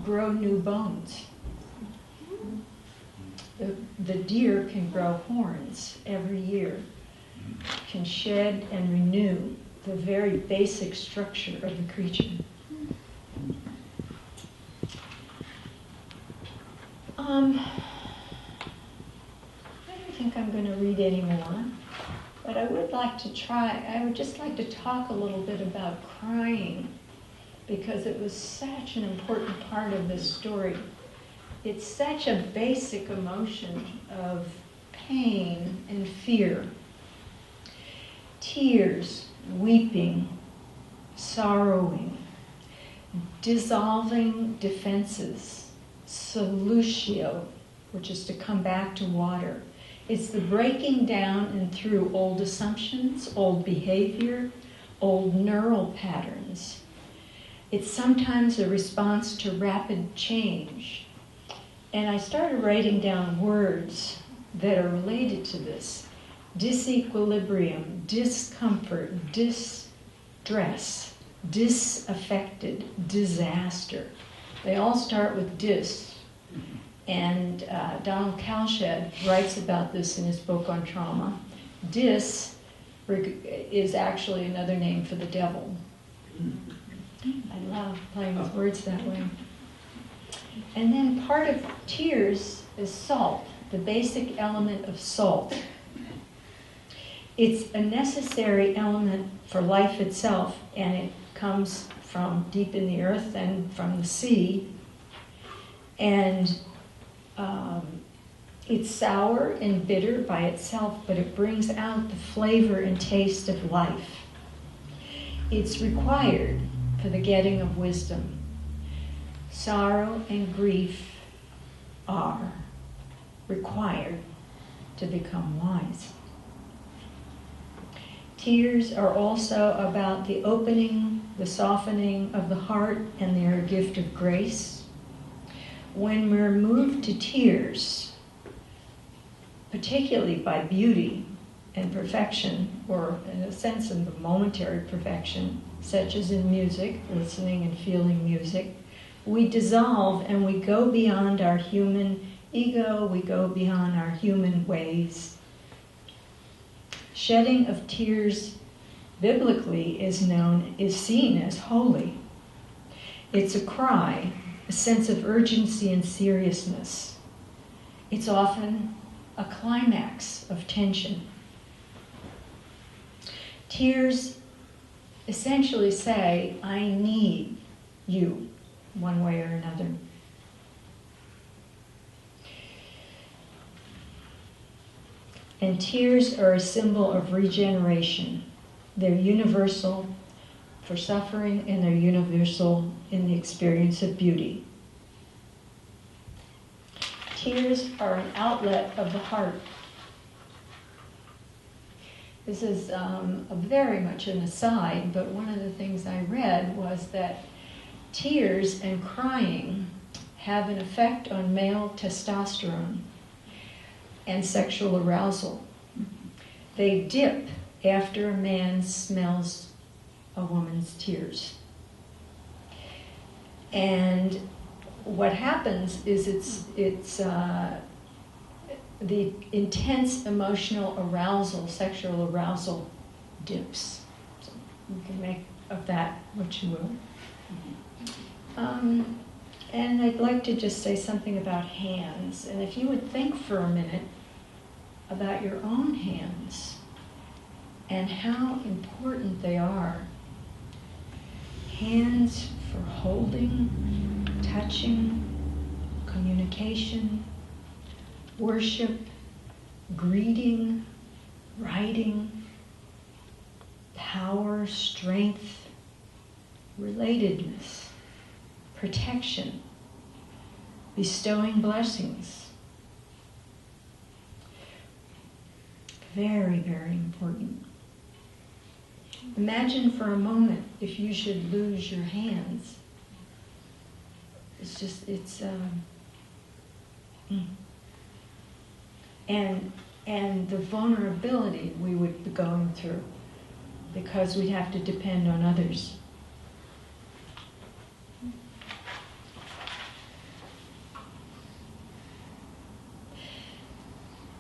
grow new bones. The deer can grow horns every year, can shed and renew the very basic structure of the creature. I don't think I'm going to read any more, but I would just like to talk a little bit about crying, because it was such an important part of this story. It's such a basic emotion of pain and fear. Tears, weeping, sorrowing, dissolving defenses, solutio, which is to come back to water. It's the breaking down and through old assumptions, old behavior, old neural patterns. It's sometimes a response to rapid change. And I started writing down words that are related to this. Disequilibrium, discomfort, distress, disaffected, disaster. They all start with dis. And Donald Kalshed writes about this in his book on trauma. Dis is actually another name for the devil. I love playing with words that way. And then part of tears is salt, the basic element of salt. It's a necessary element for life itself, and it comes from deep in the earth and from the sea. And It's sour and bitter by itself, but it brings out the flavor and taste of life. It's required for the getting of wisdom. Sorrow and grief are required to become wise. Tears are also about the opening, the softening of the heart, and they're a gift of grace. When we're moved to tears, particularly by beauty and perfection, or in a sense of the momentary perfection, such as in music, listening and feeling music, we dissolve and we go beyond our human ego, we go beyond our human ways. Shedding of tears biblically is seen as holy. It's a cry, a sense of urgency and seriousness. It's often a climax of tension. Tears essentially say, I need you, one way or another. And tears are a symbol of regeneration. They're universal for suffering, and they're universal in the experience of beauty. Tears are an outlet of the heart. This is very much an aside, but one of the things I read was that tears and crying have an effect on male testosterone and sexual arousal. They dip after a man smells a woman's tears. And what happens is it's the intense emotional arousal, sexual arousal, dips. So you can make of that what you will. And I'd like to just say something about hands. And if you would think for a minute about your own hands and how important they are. Hands for holding, touching, communication, worship, greeting, writing, power, strength, relatedness, protection, bestowing blessings. Very, very important. Imagine for a moment if you should lose your hands. And the vulnerability we would be going through because we'd have to depend on others.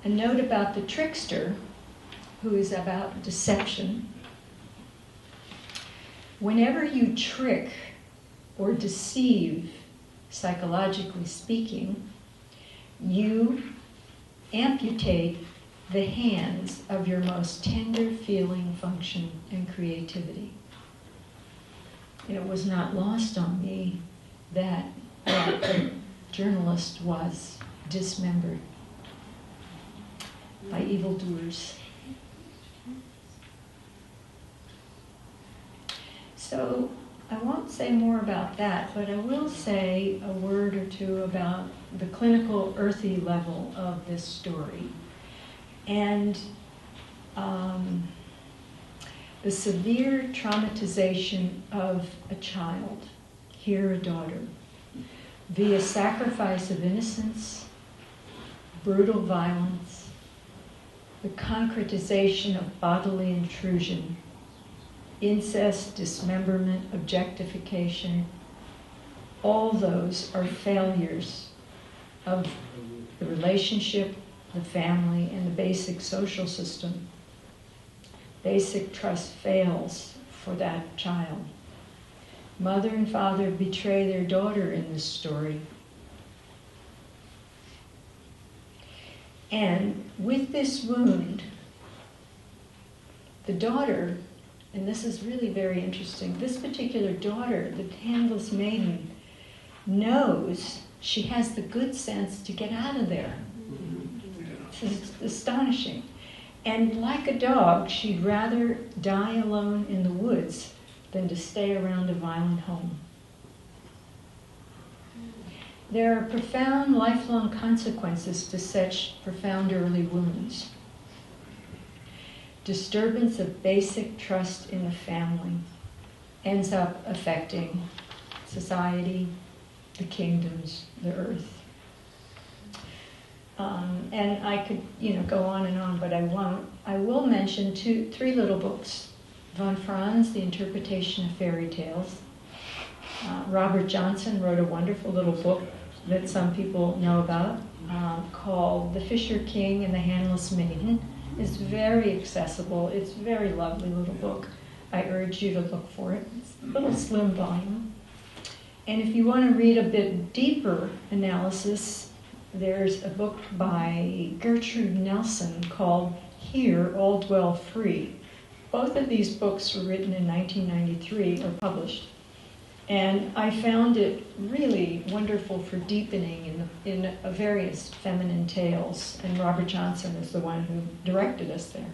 A note about the trickster, who is about deception. Whenever you trick or deceive, psychologically speaking, you amputate the hands of your most tender feeling, function, and creativity. And it was not lost on me that the journalist was dismembered by evildoers. So I won't say more about that, but I will say a word or two about the clinical earthy level of this story and the severe traumatization of a child, here a daughter, via sacrifice of innocence, brutal violence, the concretization of bodily intrusion, incest, dismemberment, objectification. All those are failures of the relationship, the family, and the basic social system. Basic trust fails for that child. Mother and father betray their daughter in this story. And with this wound, the daughter, and this is really very interesting, this particular daughter, the handless maiden, knows she has the good sense to get out of there. It's astonishing. And like a dog, she'd rather die alone in the woods than to stay around a violent home. There are profound lifelong consequences to such profound early wounds. Disturbance of basic trust in the family ends up affecting society, the kingdoms, the earth. And I could, go on and on, but I won't. I will mention three little books. Von Franz, The Interpretation of Fairy Tales. Robert Johnson wrote a wonderful little book that some people know about called The Fisher King and the Handless Maiden. It's very accessible. It's a very lovely little book. I urge you to look for it. It's a little slim volume. And if you want to read a bit deeper analysis, there's a book by Gertrude Nelson called Here, All Dwell Free. Both of these books were written in 1993 or published. And I found it really wonderful for deepening in various feminine tales. And Robert Johnson is the one who directed us there.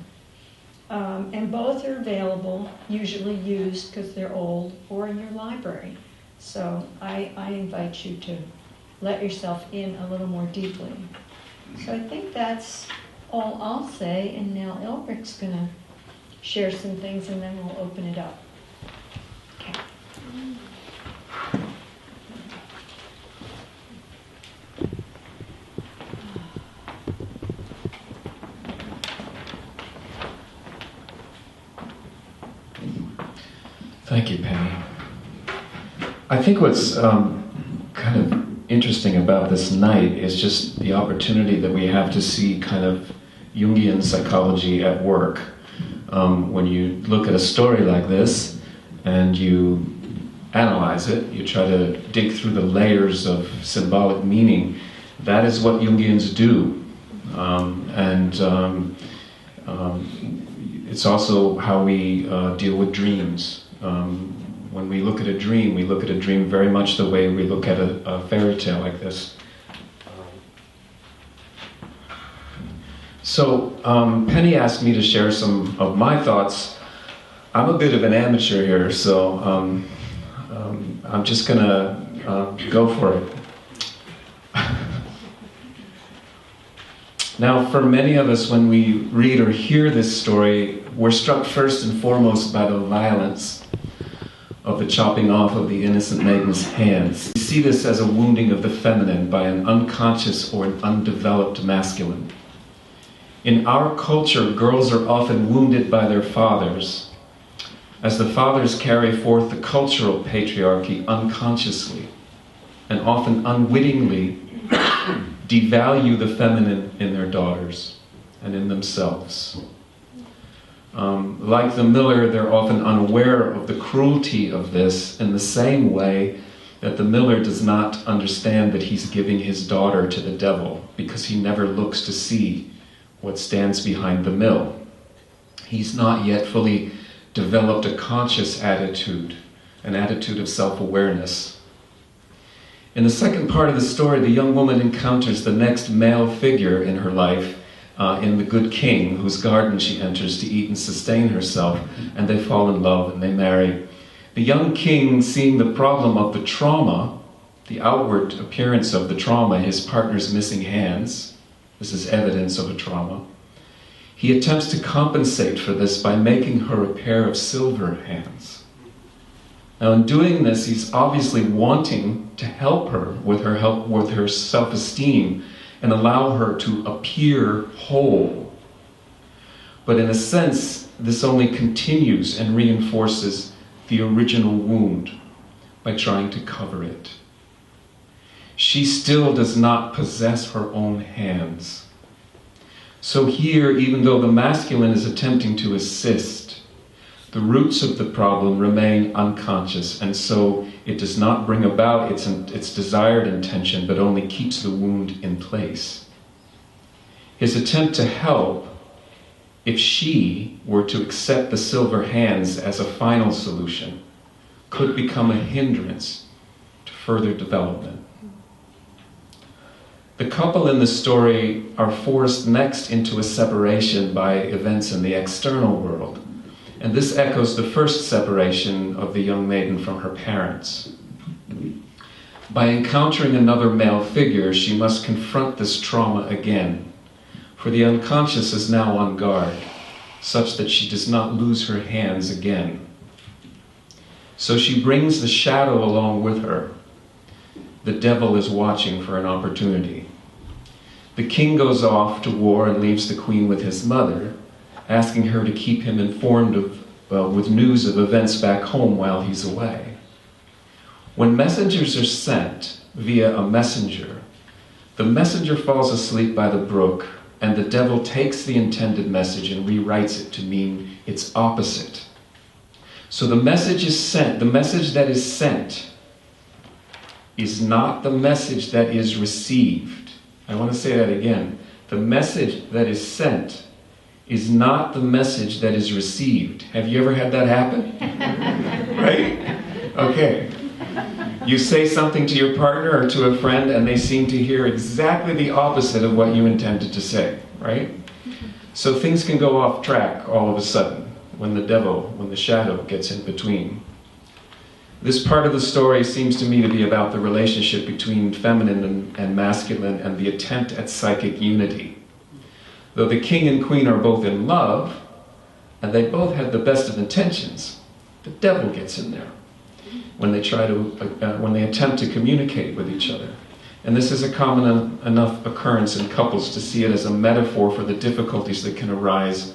And both are available, usually used because they're old, or in your library. So I invite you to let yourself in a little more deeply. So I think that's all I'll say, and now Elric's going to share some things, and then we'll open it up. Okay. Thank you, Penny. I think what's kind of interesting about this night is just the opportunity that we have to see kind of Jungian psychology at work. When you look at a story like this and you analyze it, you try to dig through the layers of symbolic meaning, that is what Jungians do. It's also how we deal with dreams. When we look at a dream, we look at a dream very much the way we look at a fairy tale like this. So Penny asked me to share some of my thoughts. I'm a bit of an amateur here, so I'm just going to go for it. Now, for many of us, when we read or hear this story, we're struck first and foremost by the violence of the chopping off of the innocent maiden's hands. We see this as a wounding of the feminine by an unconscious or an undeveloped masculine. In our culture, girls are often wounded by their fathers, as the fathers carry forth the cultural patriarchy unconsciously and often unwittingly devalue the feminine in their daughters and in themselves. Like the miller, they're often unaware of the cruelty of this in the same way that the miller does not understand that he's giving his daughter to the devil because he never looks to see what stands behind the mill. He's not yet fully developed a conscious attitude, an attitude of self-awareness. In the second part of the story, the young woman encounters the next male figure in her life, in the good king, whose garden she enters to eat and sustain herself, and they fall in love and they marry. The young king, seeing the problem of the trauma, the outward appearance of the trauma, his partner's missing hands, this is evidence of a trauma, he attempts to compensate for this by making her a pair of silver hands. Now, in doing this, he's obviously wanting to help her with her self-esteem and allow her to appear whole. But in a sense, this only continues and reinforces the original wound by trying to cover it. She still does not possess her own hands. So here, even though the masculine is attempting to assist, the roots of the problem remain unconscious, and so it does not bring about its desired intention, but only keeps the wound in place. His attempt to help, if she were to accept the silver hands as a final solution, could become a hindrance to further development. The couple in the story are forced next into a separation by events in the external world. And this echoes the first separation of the young maiden from her parents. By encountering another male figure, she must confront this trauma again, for the unconscious is now on guard, such that she does not lose her hands again. So she brings the shadow along with her. The devil is watching for an opportunity. The king goes off to war and leaves the queen with his mother, asking her to keep him informed with news of events back home while he's away. When messengers are sent via a messenger, the messenger falls asleep by the brook, and the devil takes the intended message and rewrites it to mean its opposite. So the message is sent, the message that is sent is not the message that is received. I want to say that again. The message that is sent is not the message that is received. Have you ever had that happen? Right? Okay. You say something to your partner or to a friend and they seem to hear exactly the opposite of what you intended to say, right? So things can go off track all of a sudden when the shadow gets in between. This part of the story seems to me to be about the relationship between feminine and masculine and the attempt at psychic unity. Though the king and queen are both in love, and they both have the best of intentions, the devil gets in there when they attempt to communicate with each other. And this is a common enough occurrence in couples to see it as a metaphor for the difficulties that can arise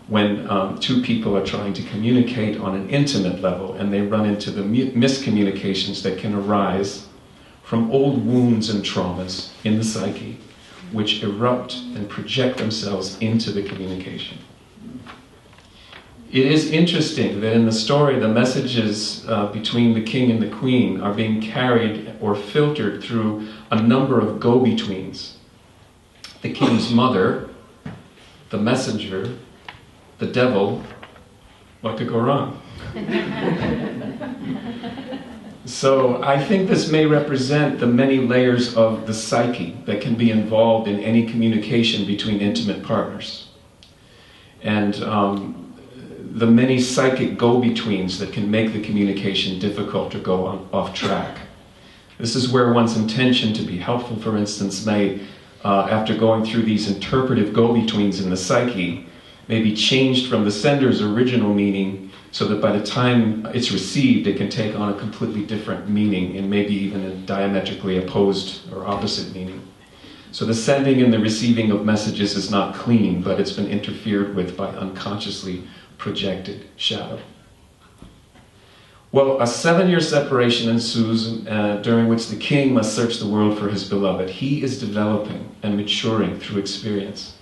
when two people are trying to communicate on an intimate level and they run into the miscommunications that can arise from old wounds and traumas in the psyche, which erupt and project themselves into the communication. It is interesting that in the story, the messages between the king and the queen are being carried or filtered through a number of go-betweens. The king's mother, the messenger, the devil. What could go wrong? So I think this may represent the many layers of the psyche that can be involved in any communication between intimate partners. And the many psychic go-betweens that can make the communication difficult or go off track. This is where one's intention to be helpful, for instance, may, after going through these interpretive go-betweens in the psyche, may be changed from the sender's original meaning so that by the time it's received, it can take on a completely different meaning and maybe even a diametrically opposed or opposite meaning. So the sending and the receiving of messages is not clean, but it's been interfered with by unconsciously projected shadow. Well, a 7-year separation ensues during which the king must search the world for his beloved. He is developing and maturing through experience.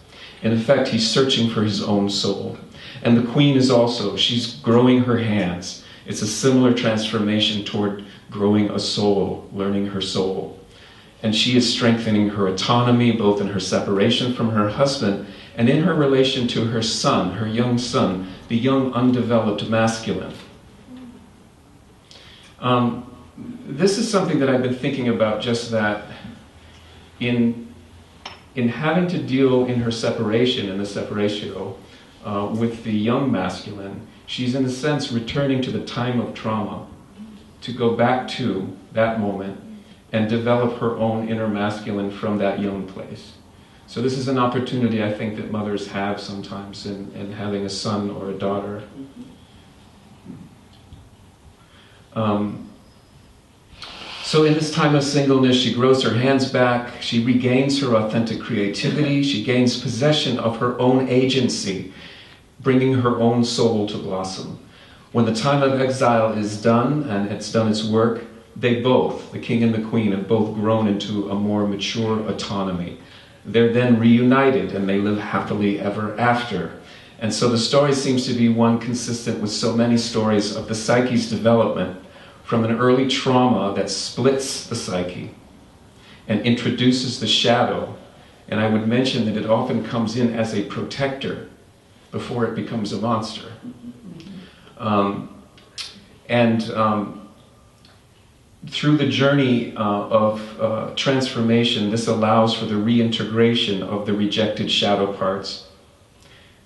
In effect, he's searching for his own soul. And the queen is also, she's growing her hands. It's a similar transformation toward growing a soul, learning her soul. And she is strengthening her autonomy, both in her separation from her husband and in her relation to her son, her young son, the young undeveloped masculine. This is something that I've been thinking about, just that in having to deal in her separation, in the separatio, with the young masculine, she's in a sense returning to the time of trauma, to go back to that moment and develop her own inner masculine from that young place. So this is an opportunity I think that mothers have sometimes in having a son or a daughter. So in this time of singleness, she grows her hands back, she regains her authentic creativity, she gains possession of her own agency, bringing her own soul to blossom. When the time of exile is done, and it's done its work, they both, the king and the queen, have both grown into a more mature autonomy. They're then reunited and they live happily ever after. And so the story seems to be one consistent with so many stories of the psyche's development from an early trauma that splits the psyche and introduces the shadow. And I would mention that it often comes in as a protector before it becomes a monster. through the journey of transformation, this allows for the reintegration of the rejected shadow parts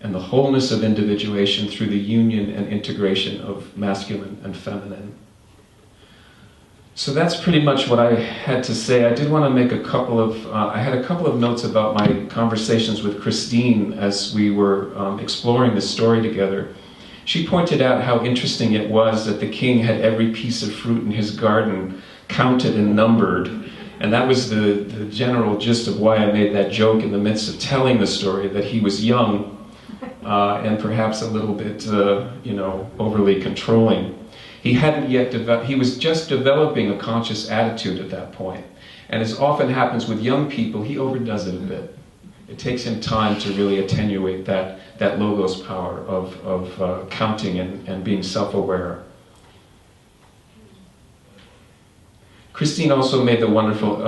and the wholeness of individuation through the union and integration of masculine and feminine. So that's pretty much what I had to say. I did want to make a couple of, I had a couple of notes about my conversations with Christine as we were exploring this story together. She pointed out how interesting it was that the king had every piece of fruit in his garden counted and numbered. And that was the general gist of why I made that joke in the midst of telling the story, that he was young and perhaps a little bit, overly controlling. He hadn't yet developed, he was just developing a conscious attitude at that point. And as often happens with young people, he overdoes it a bit. It takes him time to really attenuate that logos power of counting and being self-aware. Christine also made the wonderful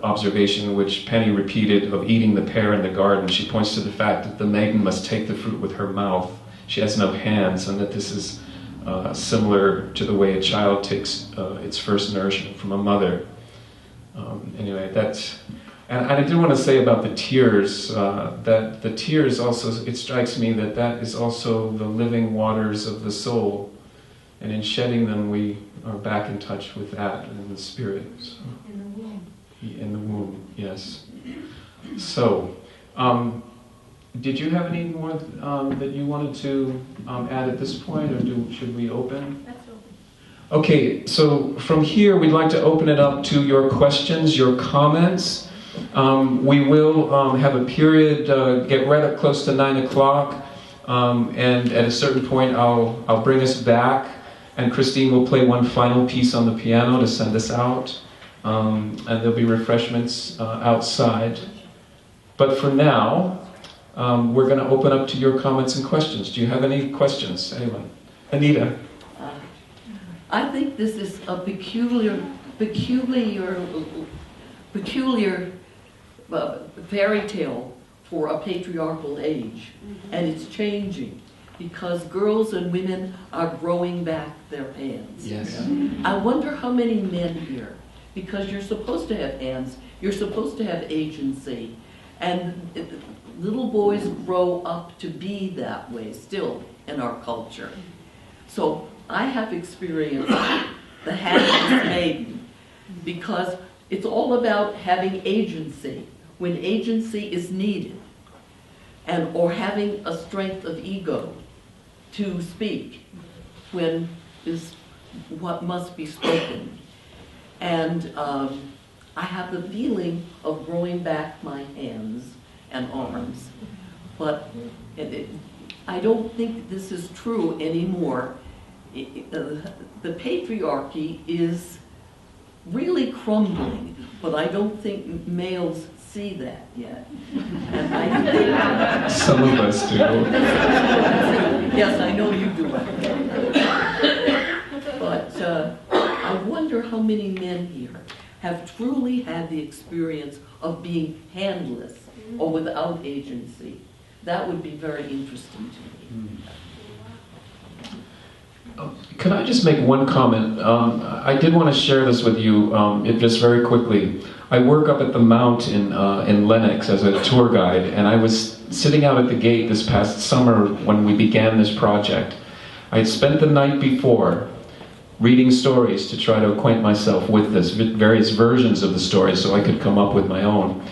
observation, which Penny repeated, of eating the pear in the garden. She points to the fact that the maiden must take the fruit with her mouth. She has no hands, and that this is similar to the way a child takes its first nourishment from a mother. Anyway, that's... And I did want to say about the tears, that the tears also, it strikes me that that is also the living waters of the soul. And in shedding them, we are back in touch with that in the spirit. So, in the womb. In the womb, yes. So, did you have any more that you wanted to add at this point, or should we open? That's open. Okay, so from here, we'd like to open it up to your questions, your comments. We will have a period, get right up close to 9 o'clock, and at a certain point I'll bring us back, and Christine will play one final piece on the piano to send us out, and there'll be refreshments outside. But for now, we're going to open up to your comments and questions. Do you have any questions, anyone? Anita? I think this is a peculiar fairy tale for a patriarchal age, and it's changing because girls and women are growing back their hands. Yes. I wonder how many men here, because you're supposed to have hands, you're supposed to have agency, and little boys grow up to be that way still in our culture. So I have experienced the handless maiden, because it's all about having agency when agency is needed, and or having a strength of ego to speak when is what must be spoken. And I have the feeling of growing back my hands and arms, but I don't think this is true anymore. The patriarchy is really crumbling, but I don't think males see that yet. And I think Some of us do. yes, I know you do. But I wonder how many men here have truly had the experience of being handless or without agency. That would be very interesting to me. Can I just make one comment? I did want to share this with you just very quickly. I work up at the Mount in Lenox as a tour guide, and I was sitting out at the gate this past summer when we began this project. I had spent the night before reading stories to try to acquaint myself with this, various versions of the story, so I could come up with my own.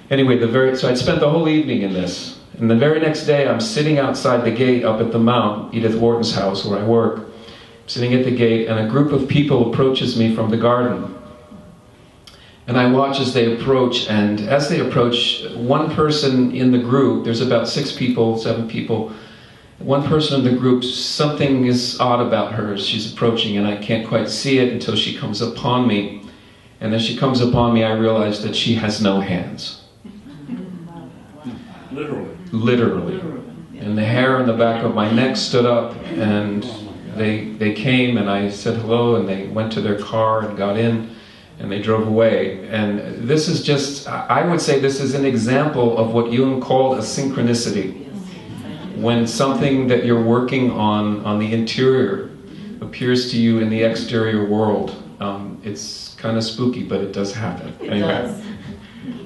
Anyway, so I'd spent the whole evening in this. And the very next day, I'm sitting outside the gate up at the Mount, Edith Wharton's house where I work. I'm sitting at the gate, and a group of people approaches me from the garden. And I watch as they approach, and as they approach, one person in the group, there's about 6 people, 7 people, one person in the group, something is odd about her as she's approaching, and I can't quite see it until she comes upon me. And as she comes upon me, I realize that she has no hands. Literally. And the hair on the back of my neck stood up, and they came, and I said hello, and they went to their car and got in, and they drove away. And this is just, I would say this is an example of what Jung called a synchronicity. When something that you're working on the interior appears to you in the exterior world. It's kind of spooky, but it does happen. It does.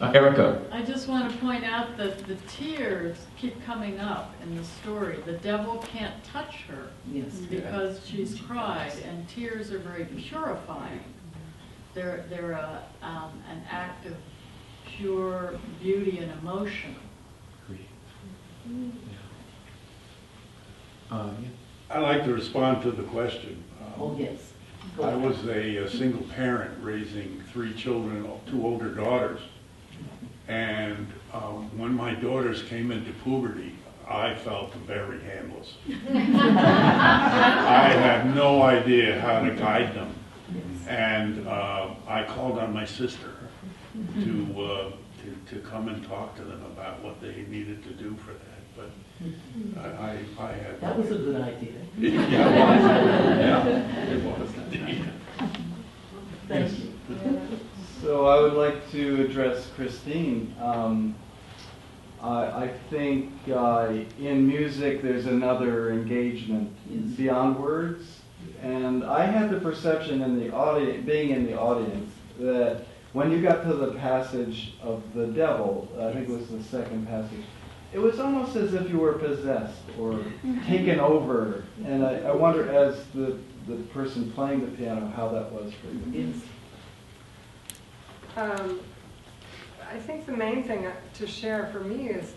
Erica. I just want to point out that the tears keep coming up in the story. The devil can't touch her Yes. because she's cried, and tears are very purifying. They're an act of pure beauty and emotion. I'd like to respond to the question. Oh, yes. Go I ahead. was a single parent raising 3 children, 2 older daughters. And when my daughters came into puberty, I felt very handless. I had no idea how to guide them. And I called on my sister to come and talk to them about what they needed to do for that. But I had... That was a good idea. Yeah, it was. Thank you. So I would like to address Christine. I think in music there's another engagement beyond words, and I had the perception in the audience, being in the audience, that when you got to the passage of the devil, I think it was the second passage, it was almost as if you were possessed or taken over, and I wonder, as the person playing the piano, how that was for you. Yes. I think the main thing to share for me is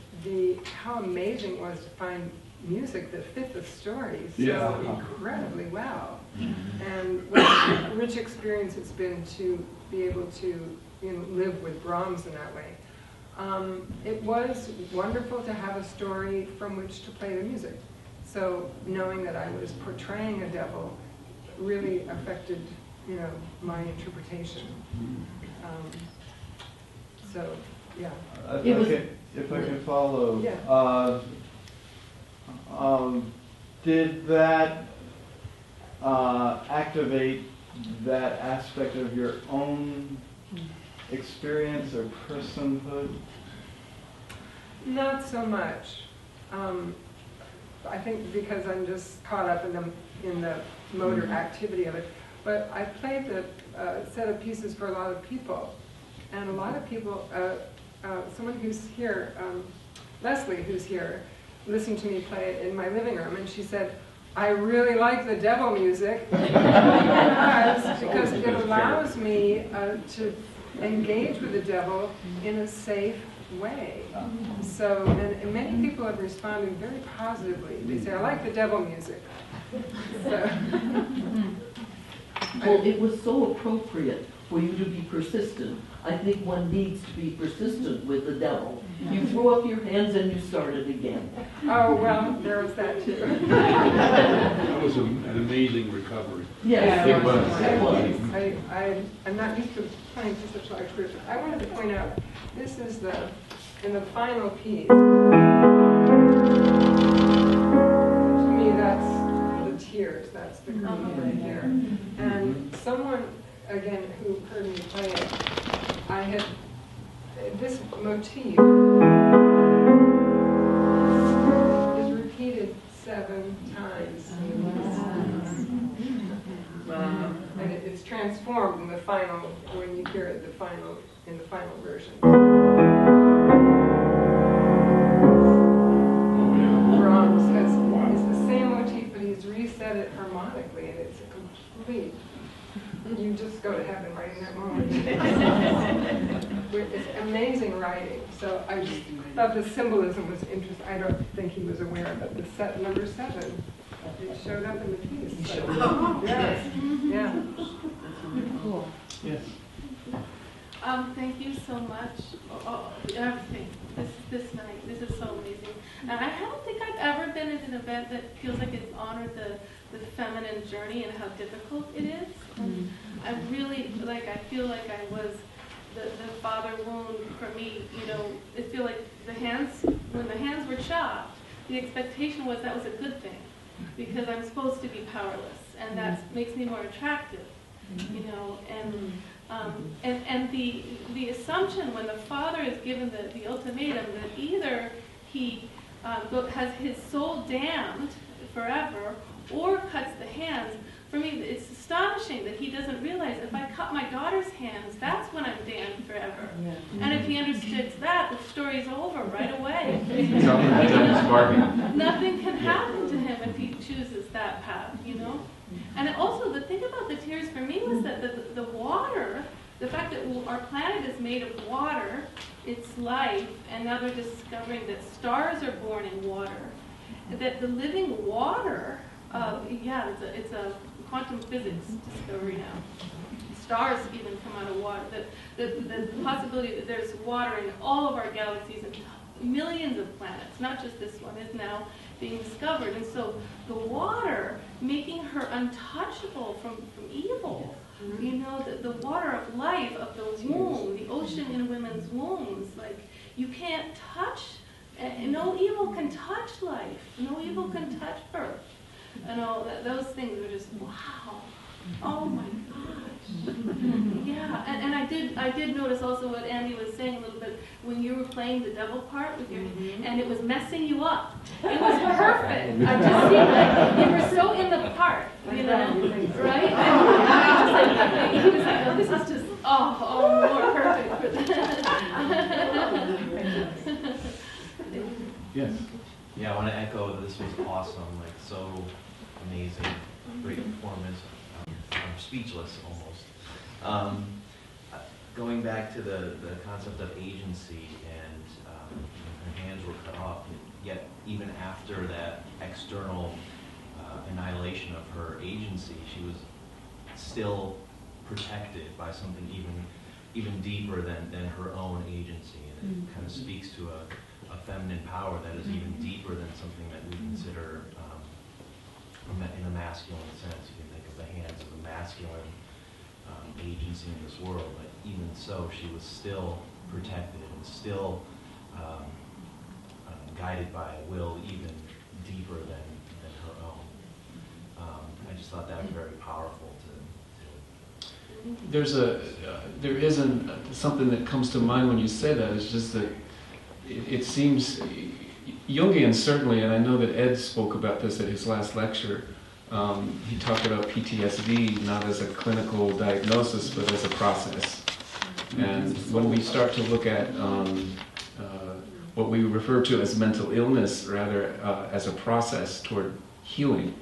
how amazing it was to find music that fit the story so incredibly well. And what a rich experience it's been to be able to live with Brahms in that way. It was wonderful to have a story from which to play the music. So knowing that I was portraying a devil really affected, my interpretation. So, yeah. If I can follow, Yeah. Did that activate that aspect of your own experience or personhood? Not so much. I think because I'm just caught up in the motor activity of it. But I played the set of pieces for a lot of people. And a lot of people, someone who's here, Leslie, who's here, listened to me play it in my living room, and she said, I really like the devil music because it allows me to engage with the devil in a safe way. So, and many people have responded very positively. They say, I like the devil music. So, Well, it was so appropriate for you to be persistent. I think one needs to be persistent with the devil. You throw up your hands and you start it again. oh, well, there was that too. That was an amazing recovery. Yes, It was. It was. I'm not used to playing to such large groups. I wanted to point out, this is in the final piece. To me, that's the tears, that's the grief right there. And someone, again, who heard me play it, I had this motif is repeated 7 times. And it's transformed in the final, when you hear it in the final version. Brahms it's the same motif, but he's reset it harmonically, and it's a complete, you just go to heaven right in that moment. It's amazing writing. So I just thought the symbolism was interesting. I don't think he was aware of it. The set number 7, it showed up in the piece. So, yes, yeah. Cool. Yes. Thank you so much. Everything. This night. This is so amazing. And I don't think I've ever been at an event that feels like it's honored the feminine journey and how difficult it is. I really, I feel like I was the father wound for me, I feel like when the hands were chopped, the expectation was that was a good thing because I'm supposed to be powerless and that makes me more attractive, and the assumption when the father is given the ultimatum that either he has his soul damned forever or cuts the hands, for me, it's astonishing that he doesn't realize if I cut my daughter's hands, that's when I'm damned forever. Yeah. And if he understood that, the story's over right away. It's all in the devil's bargain. Nothing can happen to him if he chooses that path, you know? And also, the thing about the tears for me was that the water, the fact that our planet is made of water, it's life, and now they're discovering that stars are born in water. That the living water, it's a quantum physics discovery now. Stars even come out of water. The possibility that there's water in all of our galaxies and millions of planets, not just this one, is now being discovered. And so the water making her untouchable from evil. You know, the water of life, of the womb, the ocean in women's wombs, like you can't touch, no evil can touch life, no evil can touch birth. And all those things are just, wow, oh my gosh. Yeah, and I did notice also what Andy was saying a little bit, when you were playing the devil part with your, and it was messing you up. It was perfect. I just see like you were so in the part, you know, right? And I just like, he was like, oh, this is just, more perfect for that. Yes. Yeah, I want to echo that this was awesome, like so amazing, great performance. I'm speechless almost. Going back to the concept of agency, and her hands were cut off, yet even after that external annihilation of her agency, she was still protected by something even deeper than her own agency, and it kind of speaks to a feminine power that is even deeper than something that we consider in a masculine sense. You can think of the hands of a masculine agency in this world, but even so, she was still protected and still guided by a will even deeper than her own. I just thought that was very powerful. There isn't something that comes to mind when you say that. It's just that it seems Jungian certainly, and I know that Ed spoke about this at his last lecture. He talked about PTSD not as a clinical diagnosis, but as a process. And when we start to look at what we refer to as mental illness, rather as a process toward healing,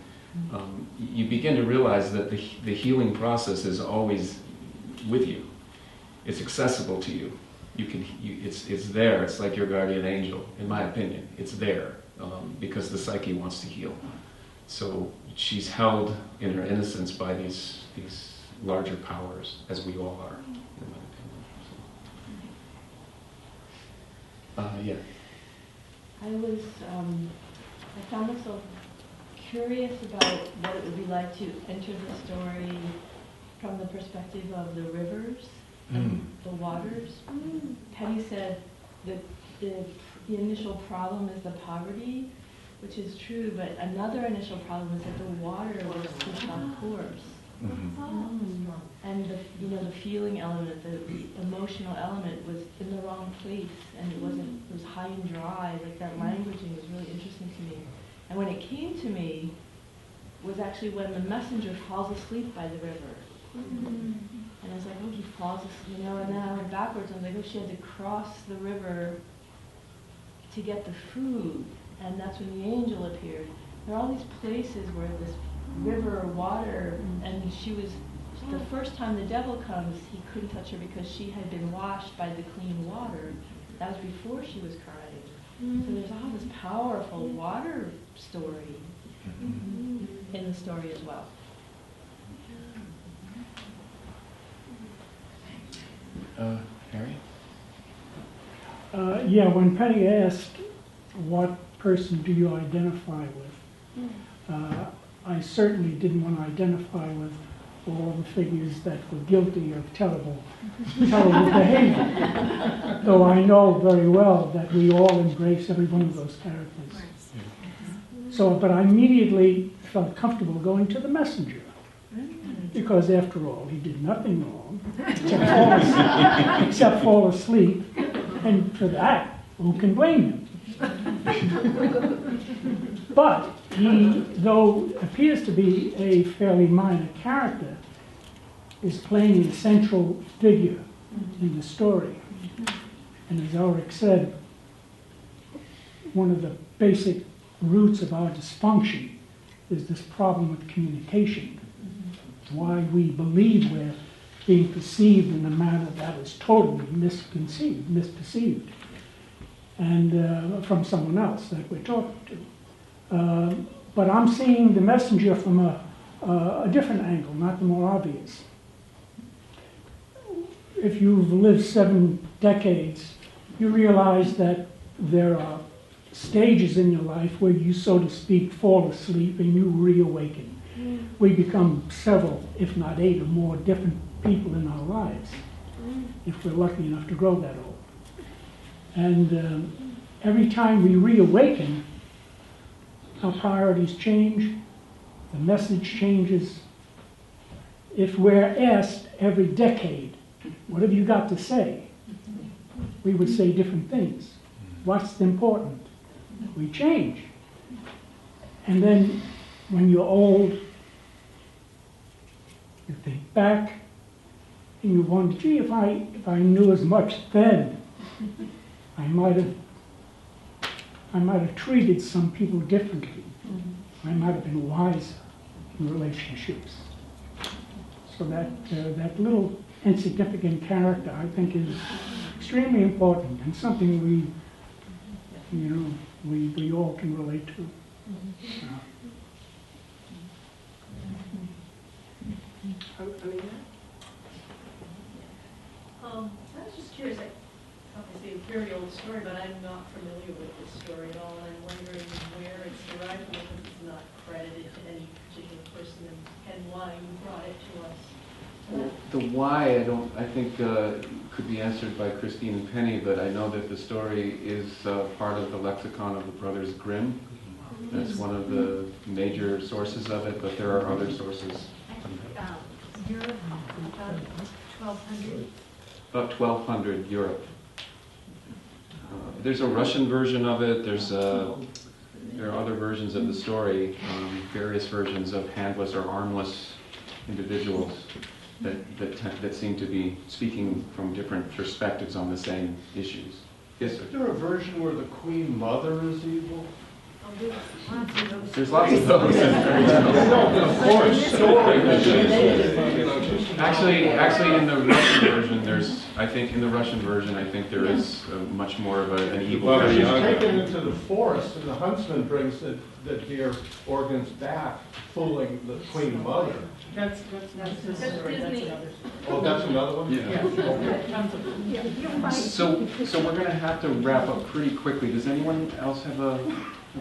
you begin to realize that the healing process is always with you. It's accessible to you. It's there. It's like your guardian angel, in my opinion. It's there because the psyche wants to heal. So she's held in her innocence by these larger powers, as we all are, in my opinion. I found myself curious about what it would be like to enter the story from the perspective of the rivers and the waters. Penny said that the initial problem is the poverty, which is true, but another initial problem is that the water was pushed off course. And the feeling element, the emotional element was in the wrong place, and it was high and dry. Like that languaging was really interesting to me. And when it came to me was actually when the messenger falls asleep by the river. And I was like, oh, he falls asleep, and then I went backwards, and I was like, oh, she had to cross the river to get the food, and that's when the angel appeared. There are all these places where this river or water, and the first time the devil comes, he couldn't touch her because she had been washed by the clean water. That was before she was crying. So there's all this powerful water story in the story as well. Harry? When Penny asked, what person do you identify with? I certainly didn't want to identify with all the figures that were guilty of terrible behavior. Though I know very well that we all embrace every one of those characters. But I immediately felt comfortable going to the messenger. Because after all, he did nothing wrong except fall asleep. And for that, who can blame him? But he, though appears to be a fairly minor character, is playing a central figure in the story. And as Elric said, one of the basic roots of our dysfunction is this problem with communication. Why we believe we're being perceived in a manner that is totally misperceived, and from someone else that we're talking to. But I'm seeing the messenger from a different angle, not the more obvious. If you've lived 7 decades, you realize that there are stages in your life where you, so to speak, fall asleep and you reawaken. We become several, if not 8 or more, different people in our lives, if we're lucky enough to grow that old. And every time we reawaken, our priorities change, the message changes. If we're asked every decade, what have you got to say? We would say different things. What's important? We change. And then when you're old, you think back and you wonder, gee, if I knew as much then, I might have treated some people differently. I might have been wiser in relationships. So that little insignificant character, I think, is extremely important and something we all can relate to. I was just curious, obviously a very old story, but I'm not familiar with this story at all, and I'm wondering where it's derived from, because it's not credited to any particular person, and why you brought it to us. The why, I think could be answered by Christine and Penny, but I know that the story is part of the lexicon of the Brothers Grimm. That's one of the major sources of it, but there are other sources. Europe, about 1200. About 1200, Europe. There's a Russian version of it. There are other versions of the story, various versions of handless or armless individuals that seem to be speaking from different perspectives on the same issues. Yes, sir? Is there a version where the Queen Mother is evil? There's lots of those. Actually, in the Russian version, I think there is much more of an evil. Well, she's taken into the forest, and the huntsman brings the deer organs back, fooling the Queen Mother. That's Disney. Oh, that's another one? Yeah. So we're going to have to wrap up pretty quickly. Does anyone else have a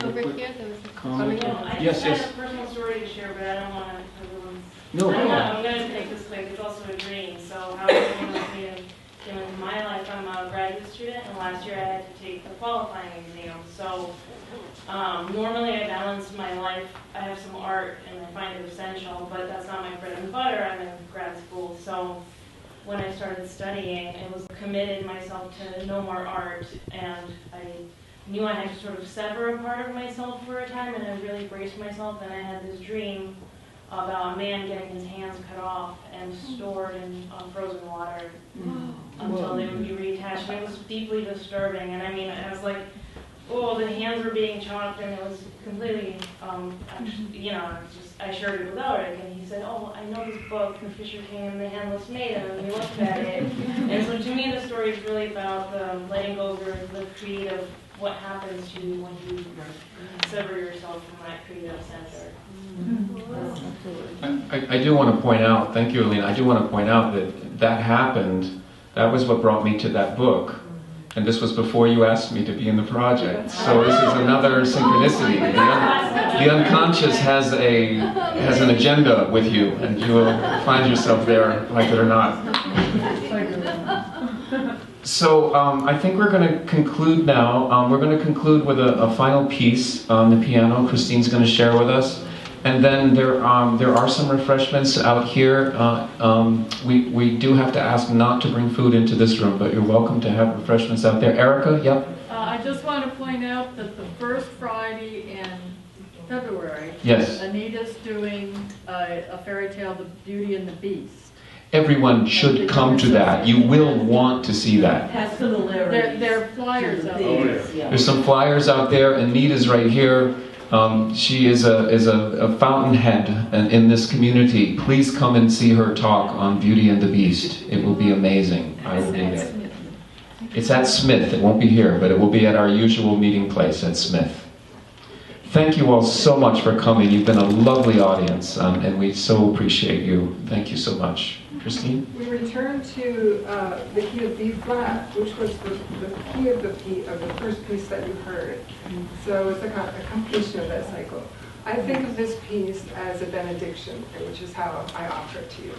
Over quick here, there was a comment? I Yes, just yes. had a personal story to share, but I don't want everyone's. No, go on. I'm going to make this quick. It's also a dream. So how it came with me in my life, I'm a graduate student, and last year I had to take the qualifying exam. So normally I balance my life. I have some art, and I find it essential, but that's not my bread and butter. I'm in grad school, so when I started studying, I was committed myself to no more art, and I knew I had to sort of sever a part of myself for a time, and I really braced myself, and I had this dream about a man getting his hands cut off and stored in frozen water until they would be reattached. And it was deeply disturbing, and I mean, I was like, oh, the hands were being chopped, and it was completely, I shared it with Elric, and he said, oh, I know this book, The Fisher King and the Handless Maiden, and we looked at it. And so to me, the story is really about letting go of the creative, what happens to you when you sever yourself from that creative center. I do want to point out, thank you, Aline, I do want to point out that happened, that was what brought me to that book. And this was before you asked me to be in the project. So this is another synchronicity. The unconscious has an agenda with you, and you will find yourself there, like it or not. So I think we're going to conclude now. We're going to conclude with a final piece on the piano Christine's going to share with us. And then there are some refreshments out here. We do have to ask not to bring food into this room, but you're welcome to have refreshments out there. Erica, yep? I just want to point out first Friday in February. Yes. Anita's doing a fairy tale, The Beauty and the Beast. Everyone should come to that. You will want to see that. Has similarities. There are flyers out Oh, there. yeah. There's some flyers out there. Anita's right here. She is a fountainhead in this community. Please come and see her talk on Beauty and the Beast. It will be amazing. I will be there. It's at Smith. It won't be here, but it will be at our usual meeting place at Smith. Thank you all so much for coming. You've been a lovely audience, and we so appreciate you. Thank you so much. Christine? We return to the key of B flat, which was the key of the first piece that you heard. So it's a completion of that cycle. I think of this piece as a benediction, which is how I offer it to you.